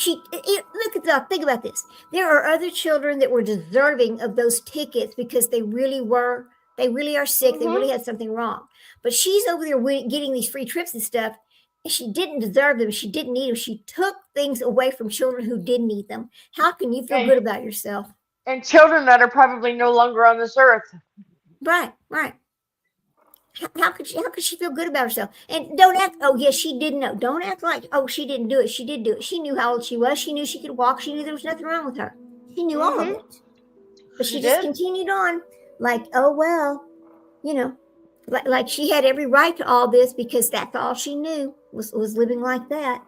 A: Look at that. Think about this. There are other children that were deserving of those tickets because they really were. They really are sick. They really had something wrong. But she's over there getting these free trips and stuff, and she didn't deserve them. She didn't need them. She took things away from children who did need them. How can you feel good about yourself?
B: And children that are probably no longer on this earth.
A: Right. How could she feel good about herself? And don't act, oh, yes, she did know. Don't act like, oh, she didn't do it. She did do it. She knew how old she was. She knew she could walk. She knew there was nothing wrong with her. She knew all of it. But she just continued on like, oh, well, like she had every right to all this because that's all she knew was living like that.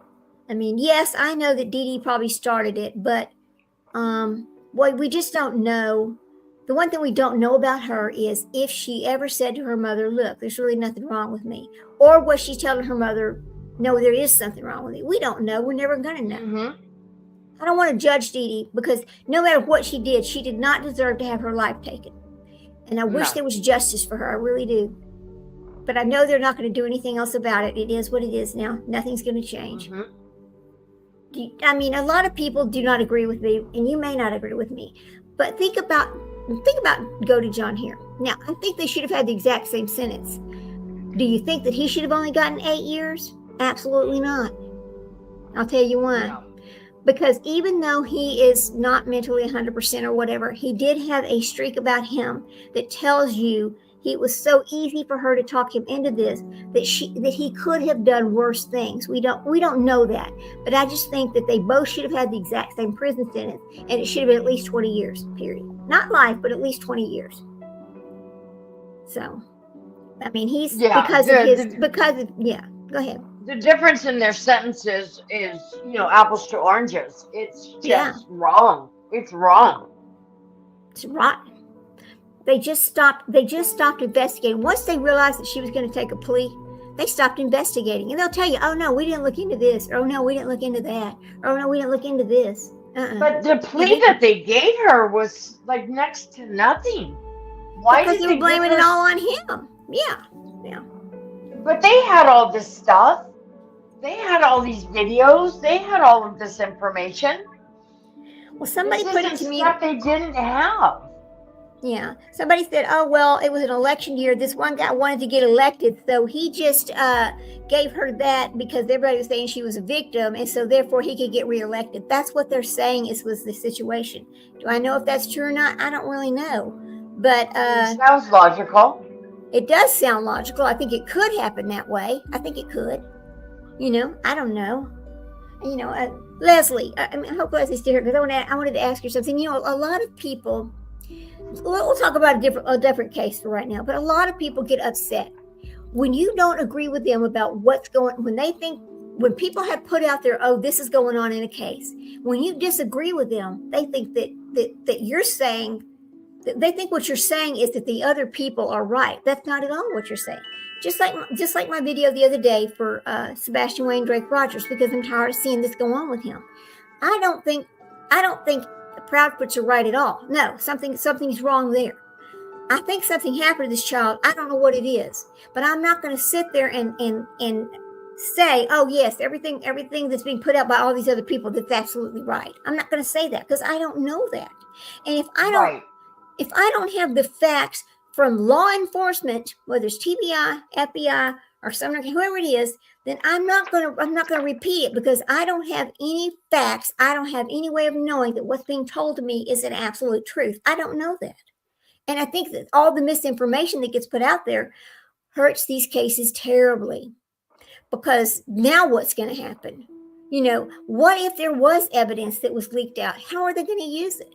A: I mean, yes, I know that Dee Dee probably started it, but boy, we just don't know. The one thing we don't know about her is if she ever said to her mother, look, there's really nothing wrong with me. Or was she telling her mother, no, there is something wrong with me. We don't know. We're never going to know. I don't want to judge Dee Dee because no matter what she did not deserve to have her life taken. And I wish there was justice for her. I really do. But I know they're not going to do anything else about it. It is what it is now. Nothing's going to change. I mean, a lot of people do not agree with me, and you may not agree with me. But think about Go to John here. Now, I think they should have had the exact same sentence. Do you think that he should have only gotten 8 years? Absolutely not. I'll tell you why. No. Because even though he is not mentally 100% or whatever, he did have a streak about him that tells you it was so easy for her to talk him into this that he could have done worse things. We don't know that, but I just think that they both should have had the exact same prison sentence, and it should have been at least 20 years. Period. Not life, but at least 20 years. So, I mean, he's Go ahead.
B: the difference in their sentences is, apples to oranges. It's just wrong. It's wrong.
A: It's rotten. They just stopped investigating. Once they realized that she was going to take a plea, they stopped investigating. And they'll tell you, oh no, we didn't look into this. Or, oh no, we didn't look into that. Or, oh no, we didn't look into this.
B: But the plea that they gave her was like next to nothing. Why
A: because
B: did
A: they were blaming it all on him. Yeah.
B: But they had all this stuff. They had all these videos. They had all of this information.
A: Well, somebody
B: this
A: put it to me.
B: Stuff they didn't have.
A: Yeah. Somebody said, oh, well, it was an election year. This one guy wanted to get elected. So he just gave her that because everybody was saying she was a victim. And so therefore he could get reelected. That's what they're saying was the situation. Do I know if that's true or not? I don't really know. But
B: it sounds logical.
A: It does sound logical. I think it could happen that way. I think it could. I don't know. Leslie, I hope Leslie's still here because I wanted to ask her something. A lot of people, we'll talk about a different case for right now, but a lot of people get upset when you don't agree with them about when people have put out there, oh, this is going on in a case. When you disagree with them, they think that you're saying, they think what you're saying is that the other people are right. That's not at all what you're saying. Just like my video the other day for Sebastian Wayne Drake Rogers, because I'm tired of seeing this go on with him. I don't think the Proudfoots are right at all. No, something's wrong there. I think something happened to this child. I don't know what it is, but I'm not going to sit there and say, oh yes, everything that's being put out by all these other people, that's absolutely right. I'm not going to say that because I don't know that. And if I don't have the facts from law enforcement, whether it's TBI, FBI, or whoever it is, then I'm not going to repeat it because I don't have any facts. I don't have any way of knowing that what's being told to me is an absolute truth. I don't know that. And I think that all the misinformation that gets put out there hurts these cases terribly, because now what's going to happen? What if there was evidence that was leaked out? How are they going to use it?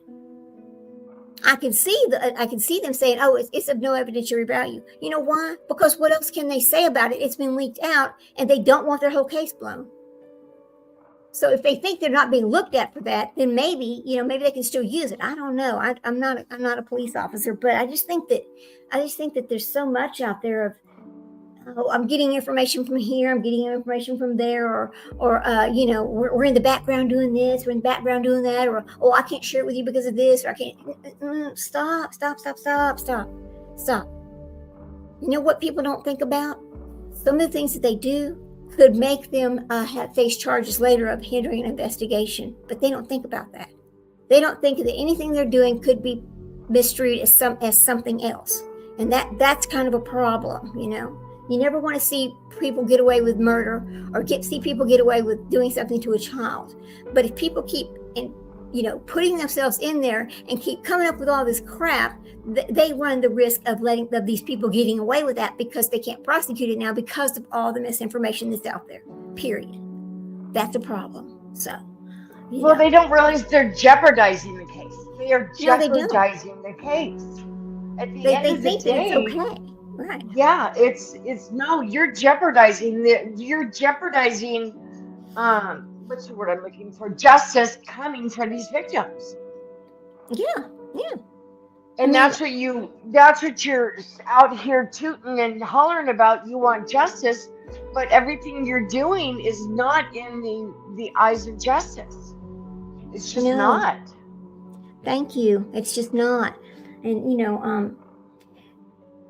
A: I can see them saying, oh, it's of no evidentiary value. You know why? Because what else can they say about it? It's been leaked out and they don't want their whole case blown. So if they think they're not being looked at for that, then maybe they can still use it. I don't know. I'm not a police officer, but I just think that there's so much out there of, oh, I'm getting information from here, I'm getting information from there, or we're in the background doing this, we're in the background doing that, or, oh, I can't share it with you because of this, or I can't. Stop. You know what people don't think about? Some of the things that they do could make them face charges later of hindering an investigation, but they don't think about that. They don't think that anything they're doing could be misread as something else, and that's kind of a problem, You never want to see people get away with murder or see people get away with doing something to a child. But if people keep putting themselves in there and keep coming up with all this crap, they run the risk of these people getting away with that because they can't prosecute it now because of all the misinformation that's out there. Period. That's a problem. So,
B: they don't realize they're jeopardizing the case. They are jeopardizing the case. At the end of the day,
A: it's okay. Right.
B: Yeah, it's no, you're jeopardizing what's the word I'm looking for? Justice coming for these victims.
A: Yeah.
B: And that's what you're out here tooting and hollering about. You want justice, but everything you're doing is not in the eyes of justice. It's just not.
A: Thank you. It's just not. And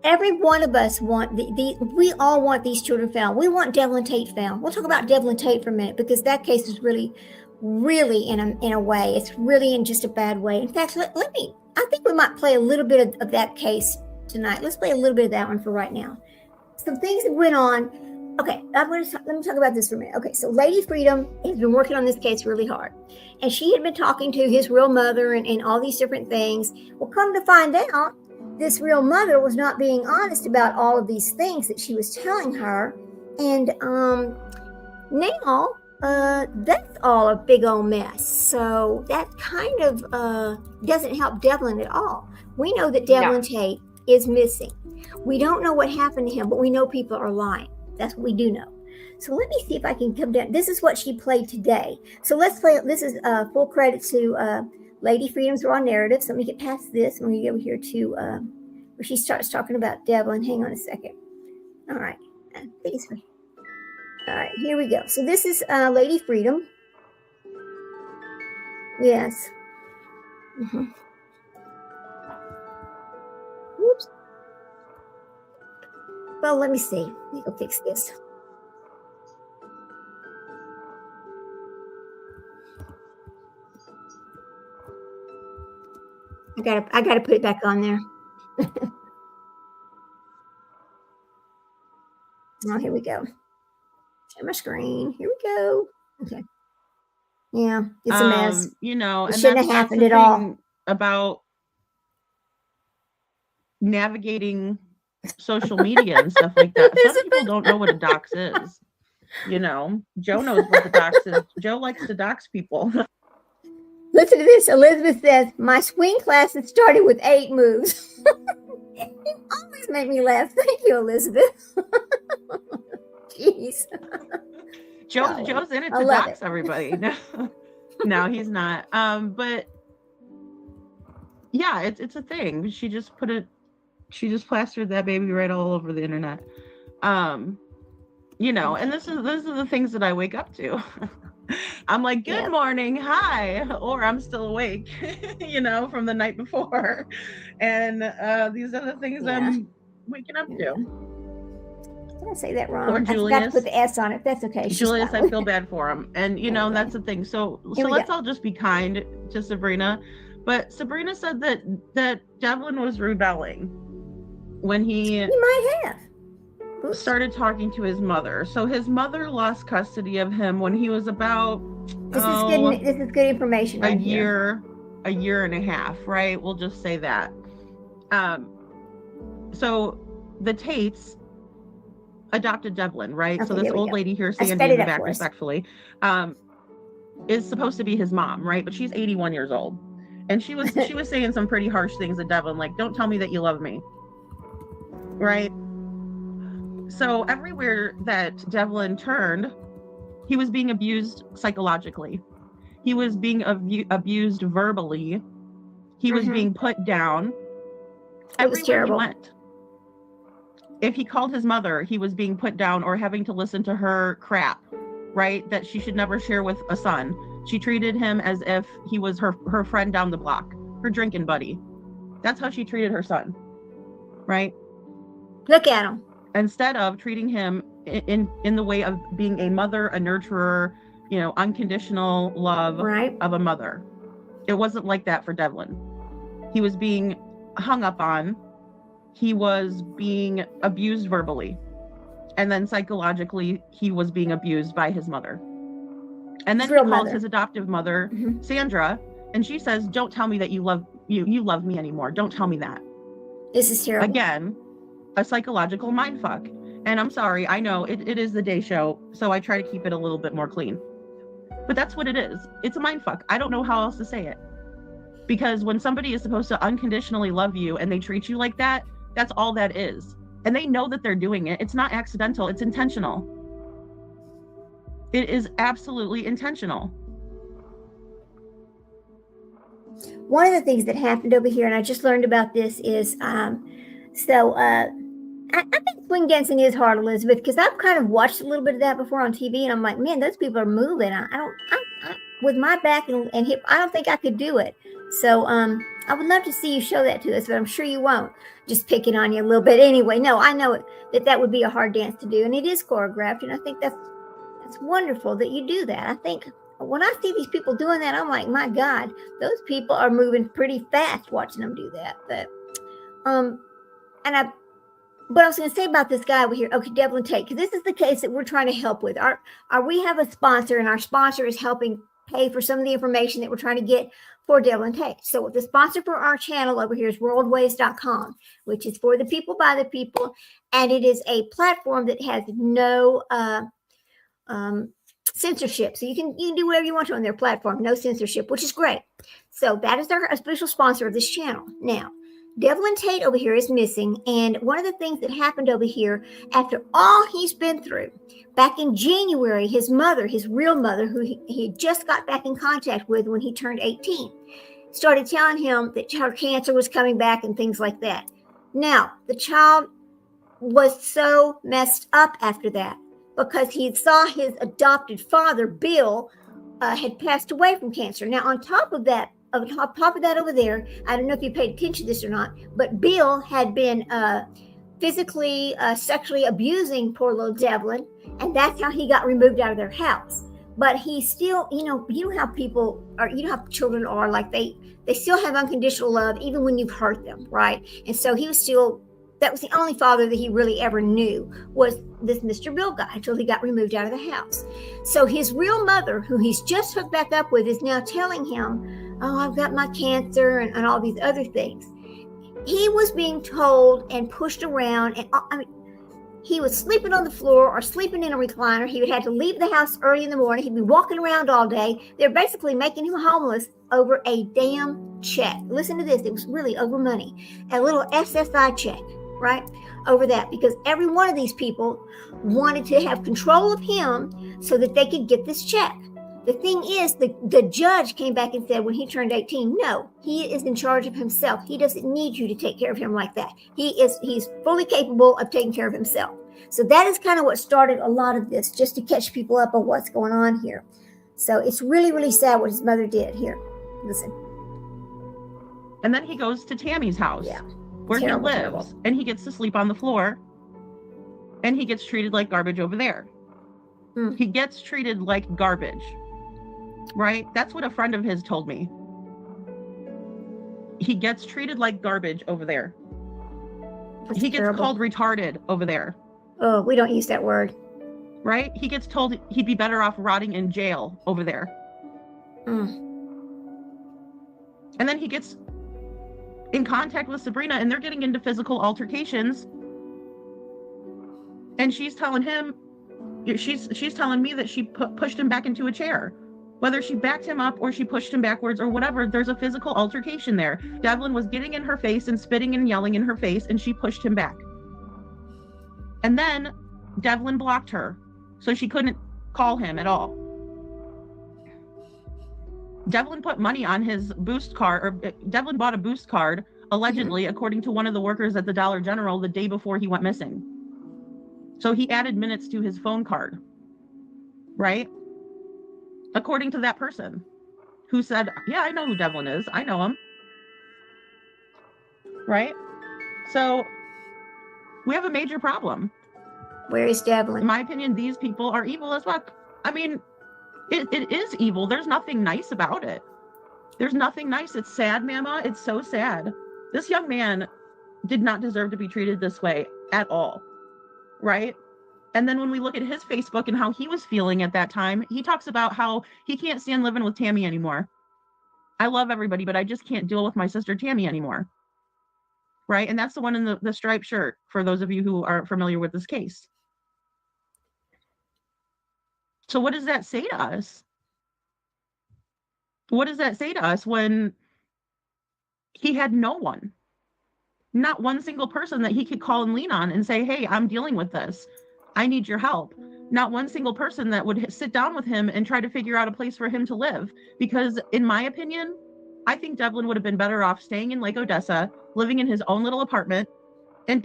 A: every one of us we all want these children found. We want Devlin Tate found. We'll talk about Devlin Tate for a minute because that case is really, really in a way. It's really in just a bad way. In fact, I think we might play a little bit of that case tonight. Let's play a little bit of that one for right now. Some things that went on. Okay, let me talk about this for a minute. Okay, so Lady Freedom has been working on this case really hard. And she had been talking to his real mother and all these different things. Well, come to find out, this real mother was not being honest about all of these things that she was telling her. And now that's all a big old mess. So that kind of doesn't help Devlin at all. We know that Devlin Tate is missing. We don't know what happened to him, but we know people are lying. That's what we do know. So let me see if I can come down. This is what she played today. So let's play. This is full credit to Lady Freedom's Raw Narrative. So let me get past this and we get over here to where she starts talking about Devlin. Hang on a second. All right. All right, here we go. So this is Lady Freedom. Yes. Mm-hmm. Whoops. Well, let me see. Let me go fix this. I gotta put it back on there. Oh, here we go. Share my screen. Here we go. Okay. Yeah, it's a mess.
R: You know,
A: it
R: and
A: shouldn't have
R: that's
A: happened
R: the
A: at all.
R: thing about navigating social media and stuff like that. Some people don't know what a dox is. You know, Joe knows what the dox is. Joe likes to dox people.
A: Listen to this. Elizabeth says, my swing classes started with 8 moves. You always make me laugh. Thank you, Elizabeth. Jeez.
R: Joe's in it to dox everybody. No, he's not. But yeah, it's a thing. She just plastered that baby right all over the internet. You know, and those are the things that I wake up to. I'm like, good morning, hi, or I'm still awake, you know, from the night before. And these are the things I'm waking up to.
A: Did I say that wrong?
R: Poor
A: I
R: Julius.
A: forgot to put the S on it. That's okay.
R: Julius, I feel bad for him. And, you know, that's the thing. So let's all just be kind to Sabrina. But Sabrina said that Devlin was rebelling when he
A: might have
R: started talking to his mother. So his mother lost custody of him when he was about
A: this is good information.
R: A year and a half, right? We'll just say that. So the Tates adopted Devlin, right?
A: Okay,
R: so this old lady here, Sandy in the back, respectfully, is supposed to be his mom, right? But she's 81 years old, and she was saying some pretty harsh things to Devlin, like, "Don't tell me that you love me," right? So everywhere that Devlin turned, he was being abused psychologically. He was being abused verbally. He was being put down. Everywhere he went. If he called his mother, he was being put down or having to listen to her crap, right? That she should never share with a son. She treated him as if he was her friend down the block, her drinking buddy. That's how she treated her son, right?
A: Look at him.
R: Instead of treating him in the way of being a mother, a nurturer, you know, unconditional love of a mother. It wasn't like that for Devlin. He was being hung up on. He was being abused verbally. And then psychologically, he was being abused by his mother. And then he calls his adoptive mother, Sandra, and she says, "Don't tell me that you love me anymore. Don't tell me that."
A: This is terrible.
R: Again, a psychological mindfuck. And I'm sorry, I know it is the day show, so I try to keep it a little bit more clean. But that's what it is. It's a mindfuck. I don't know how else to say it. Because when somebody is supposed to unconditionally love you and they treat you like that, that's all that is. And they know that they're doing it. It's not accidental, it's intentional. It is absolutely intentional.
A: One of the things that happened over here, and I just learned about this, is I think swing dancing is hard, Elizabeth, because I've kind of watched a little bit of that before on TV, and I'm like, man, those people are moving. I with my back and hip, I don't think I could do it. So I would love to see you show that to us, but I'm sure you won't. Just picking on you a little bit. Anyway, no, I know that would be a hard dance to do, and it is choreographed, and I think that's wonderful that you do that. I think when I see these people doing that, I'm like, my God, those people are moving pretty fast watching them do that. But what I was going to say about this guy over here, okay, Devlin Tate, because this is the case that we're trying to help with. We have a sponsor, and our sponsor is helping pay for some of the information that we're trying to get for Devlin Tate. So the sponsor for our channel over here is worldways.com, which is for the people, by the people, and it is a platform that has no censorship. So you can do whatever you want to on their platform, no censorship, which is great. So that is our official sponsor of this channel. Now, Devlin Tate over here is missing. And one of the things that happened over here, after all he's been through, back in January, his mother, his real mother, who he just got back in contact with when he turned 18, started telling him that her cancer was coming back and things like that. Now, the child was so messed up after that because he saw his adopted father, Bill, had passed away from cancer. Now, on top of that over there, I don't know if you paid attention to this or not, but Bill had been physically, sexually abusing poor little Devlin, and that's how he got removed out of their house. But he still, you know how people are, you know how children are, like they still have unconditional love even when you've hurt them, right? And so he was still, that was the only father that he really ever knew, was this Mr. Bill guy, until he got removed out of the house. So his real mother, who he's just hooked back up with, is now telling him, oh, I've got my cancer and all these other things. He was being told and pushed around, and I mean, he was sleeping on the floor or sleeping in a recliner. He would have to leave the house early in the morning. He'd be walking around all day. They're basically making him homeless over a damn check. Listen to this. It was really over money. A little SSI check, right? Over that, because every one of these people wanted to have control of him so that they could get this check. The thing is, the judge came back and said when he turned 18, no, he is in charge of himself. He doesn't need you to take care of him like that. He's fully capable of taking care of himself. So that is kind of what started a lot of this, just to catch people up on what's going on here. So it's really, really sad what his mother did here. Listen.
R: And then he goes to Tammy's house, where he lives, and he gets to sleep on the floor, and he gets treated like garbage over there. He gets treated like garbage. Right? That's what a friend of his told me. He gets treated like garbage over there. He gets called retarded over there.
A: Oh, we don't use that word.
R: Right? He gets told he'd be better off rotting in jail over there. And then he gets in contact with Sabrina, and they're getting into physical altercations. And she's telling him, she's telling me that she pushed him back into a chair. Whether she backed him up or she pushed him backwards or whatever, there's a physical altercation there. Devlin was getting in her face and spitting and yelling in her face, and she pushed him back. And then Devlin blocked her, so she couldn't call him at all. Devlin put money on his boost card, or Devlin bought a boost card, allegedly, according to one of the workers at the Dollar General, the day before he went missing. So he added minutes to his phone card, right? According to that person who said, yeah, I know who Devlin is. I know him. Right? So we have a major problem.
A: Where is Devlin?
R: In my opinion, these people are evil as fuck. I mean, it is evil. There's nothing nice about it. There's nothing nice. It's sad, Mama. It's so sad. This young man did not deserve to be treated this way at all. Right? And then when we look at his Facebook and how he was feeling at that time, he talks about how he can't stand living with Tammy anymore. I love everybody, but I just can't deal with my sister Tammy anymore. Right? And that's the one in the striped shirt, for those of you who are familiar with this case. So what does that say to us? What does that say to us when he had no one? Not one single person that he could call and lean on and say, hey, I'm dealing with this. I need your help. Not one single person that would sit down with him and try to figure out a place for him to live. Because in my opinion, I think Devlin would have been better off staying in Lake Odessa, living in his own little apartment, and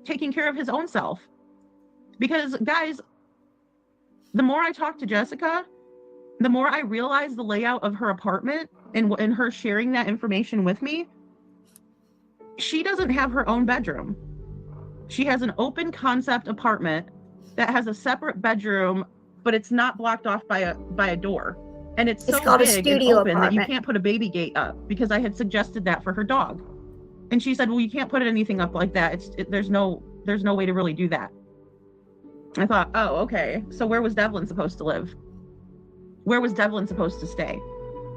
R: taking care of his own self. Because guys, the more I talk to Jessica, the more I realize the layout of her apartment and her sharing that information with me. She doesn't have her own bedroom. She has an open concept apartment that has a separate bedroom, but it's not blocked off by a door. And it's so
A: called
R: big
A: a studio
R: and open
A: apartment.
R: that you can't put a baby gate up, because I had suggested that for her dog. And she said, well, you can't put anything up like that. There's no way to really do that. I thought, oh, okay. So where was Devlin supposed to live? Where was Devlin supposed to stay?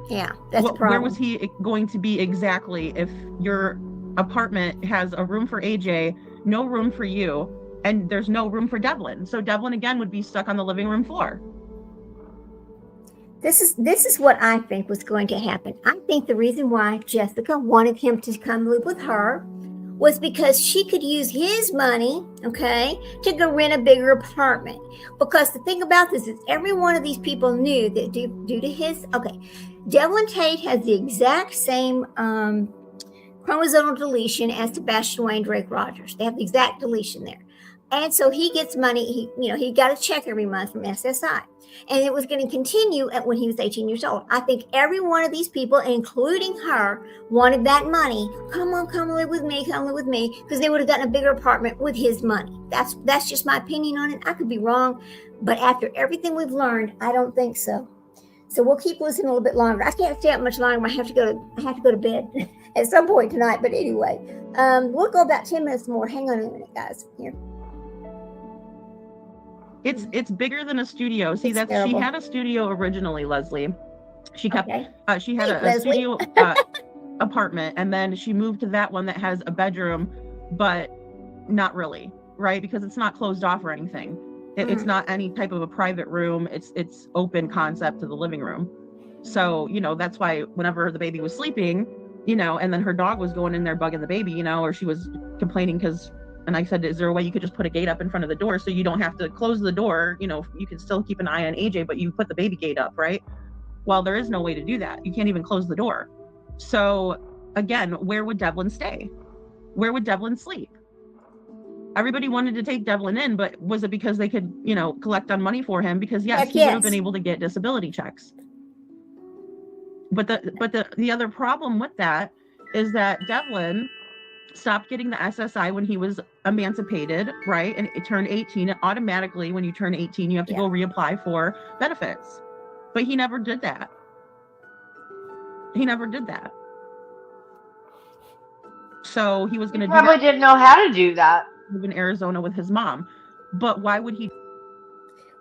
A: Yeah, that's the problem.
R: Where was he going to be exactly if your apartment has a room for AJ, no room for you, and there's no room for Devlin? So Devlin again would be stuck on the living room floor.
A: This is what I think was going to happen. I think the reason why Jessica wanted him to come live with her was because she could use his money, okay, to go rent a bigger apartment. Because the thing about this is every one of these people knew that due to his, okay, Devlin Tate has the exact same chromosomal deletion as Sebastian Wayne Drake Rogers. They have the exact deletion there. And so he gets money, he got a check every month from SSI. And it was going to continue when he was 18 years old. I think every one of these people, including her, wanted that money. Come live with me, because they would have gotten a bigger apartment with his money. That's just my opinion on it. I could be wrong, but after everything we've learned, I don't think so. So we'll keep listening a little bit longer. I can't stay up much longer. I have to go to bed at some point tonight. But anyway, we'll go about 10 minutes more. Hang on a minute, guys. Here.
R: It's bigger than a studio. See,
A: It's
R: she
A: terrible.
R: had a studio originally, Leslie. She kept she had
A: Hey,
R: a
A: Leslie.
R: studio apartment, and then she moved to that one that has a bedroom, but not really, right? Because it's not closed off or anything. It's not any type of a private room. It's open concept to the living room. So, that's why whenever the baby was sleeping, and then her dog was going in there bugging the baby, or she was complaining and I said, is there a way you could just put a gate up in front of the door so you don't have to close the door? You can still keep an eye on AJ, but you put the baby gate up, right? Well, there is no way to do that. You can't even close the door. So again, where would Devlin stay? Where would Devlin sleep? Everybody wanted to take Devlin in, but was it because they could, collect on money for him? Because yes, he would have been able to get disability checks. But the other problem with that is that Devlin stopped getting the SSI when he was emancipated, right? And it turned 18. And automatically, when you turn 18, you have to go reapply for benefits. But he never did that. So he was going to do
B: probably didn't know how to do that.
R: Live in Arizona with his mom. But why would he?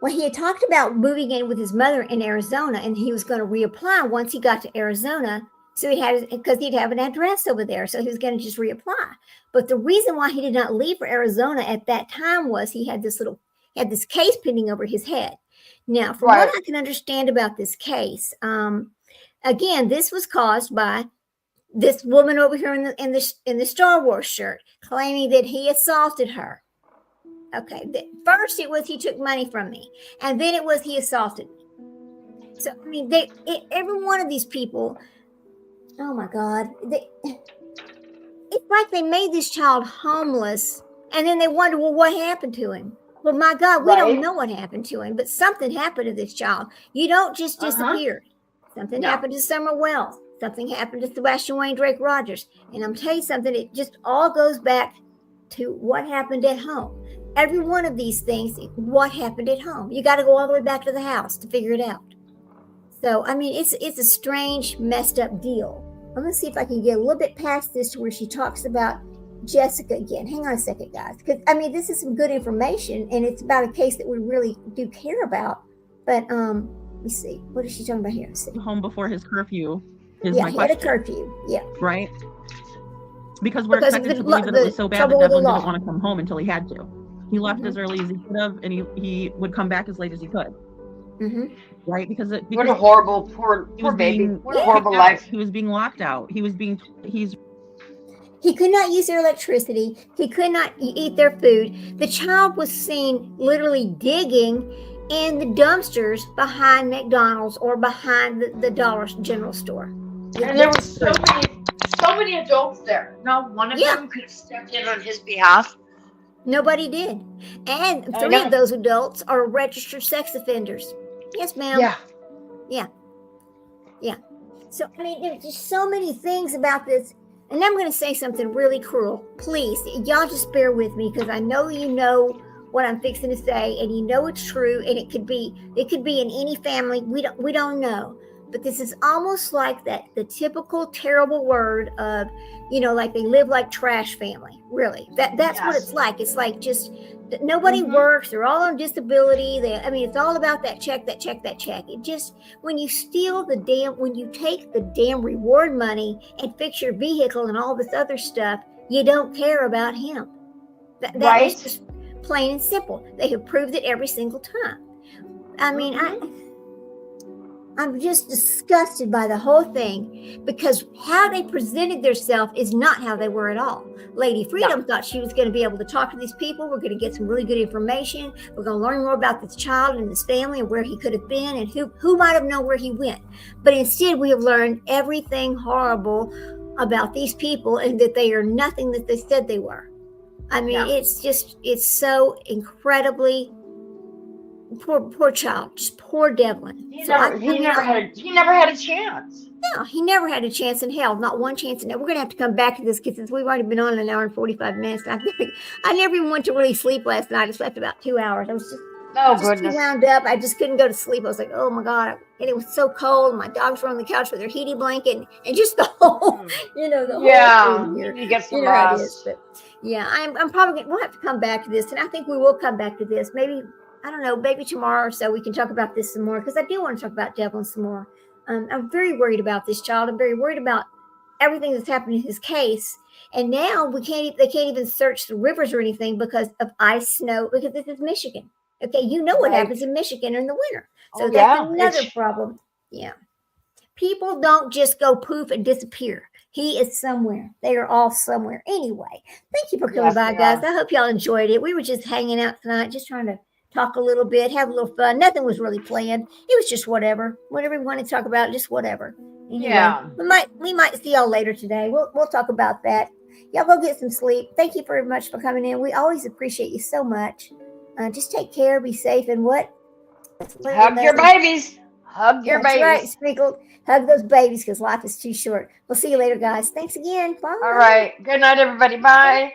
A: Well, he had talked about moving in with his mother in Arizona, and he was going to reapply once he got to Arizona. So because he'd have an address over there. So he was going to just reapply. But the reason why he did not leave for Arizona at that time was he had this case pending over his head. Now, from what I can understand about this case, again, this was caused by this woman over here in the Star Wars shirt claiming that he assaulted her. Okay. First it was he took money from me, and then it was he assaulted me. So, I mean, every one of these people, oh my God. It's like they made this child homeless and then they wonder, well, what happened to him? Well, my God, we don't know what happened to him, but something happened to this child. You don't just disappear. Something happened to Summer Wells. Something happened to Sebastian Wayne Drake Rogers. And I'm telling you something, it just all goes back to what happened at home. Every one of these things, what happened at home. You got to go all the way back to the house to figure it out. So, I mean, it's a strange, messed up deal. I'm going to see if I can get a little bit past this to where she talks about Jessica again. Hang on a second, guys. Because, I mean, this is some good information, and it's about a case that we really do care about. But, let me see. What is she talking about here? Let's see.
R: Home before his curfew is my question.
A: He had a curfew. Yeah.
R: Right? Because we're expected to believe that it was so bad that Devlin didn't want to come home until he had to. He left as early as he could have, and he would come back as late as he could. Right? Because
B: what a horrible, poor baby. What a horrible life.
R: He was being locked out. He
A: could not use their electricity. He could not eat their food. The child was seen literally digging in the dumpsters behind McDonald's or behind the Dollar General store.
B: And there were so many adults there. Not one of them could have stepped in on his behalf.
A: Nobody did. And 3 of those adults are registered sex offenders. Yes, ma'am. Yeah. So, I mean, there's just so many things about this. And I'm going to say something really cruel. Please, y'all just bear with me, because I know you know what I'm fixing to say, and you know it's true, and it could be in any family. We don't know. But this is almost like the typical terrible word of, like they live like trash family. Really, that's what it's like. It's like just nobody works. They're all on disability. It's all about that check. It just, when you when you take the damn reward money and fix your vehicle and all this other stuff, you don't care about him. That is just plain and simple. They have proved it every single time. I mean, I'm just disgusted by the whole thing, because how they presented themselves is not how they were at all. Lady Freedom thought she was going to be able to talk to these people. We're going to get some really good information. We're going to learn more about this child and his family and where he could have been and who might have known where he went. But instead, we have learned everything horrible about these people and that they are nothing that they said they were. I mean, it's so incredibly poor child, just poor Devlin.
B: He never had a chance.
A: No, he never had a chance in hell, not one chance in hell. We're gonna have to come back to this because since we've already been on an hour and 45 minutes. I never even went to really sleep last night. I slept about 2 hours. I was just too wound up. I just couldn't go to sleep. I was like, oh my God. And it was so cold. My dogs were on the couch with their heaty blanket and just the whole, the whole thing here.
B: You get some
A: rest. Yeah, I'm probably we'll have to come back to this, and I think we will come back to this. Maybe, I don't know, maybe tomorrow or so we can talk about this some more, because I do want to talk about Devlin some more. I'm very worried about this child. I'm very worried about everything that's happened in his case. And now they can't even search the rivers or anything because of ice, snow, because this is Michigan. Okay, you know what happens in Michigan in the winter. So that's another problem. Yeah. People don't just go poof and disappear. He is somewhere. They are all somewhere. Anyway, thank you for coming by, guys. I hope y'all enjoyed it. We were just hanging out tonight, just trying to talk a little bit, have a little fun. Nothing was really planned. It was just whatever we want to talk about, just whatever. Anyway, we might see y'all later today. We'll talk about that. Y'all go get some sleep. Thank you very much for coming in. We always appreciate you so much. Just take care, be safe, and what?
B: Hug your babies. Hug your babies.
A: That's right, Sprinkle. Hug those babies because life is too short. We'll see you later, guys. Thanks again. Bye.
B: All right. Good night, everybody. Bye.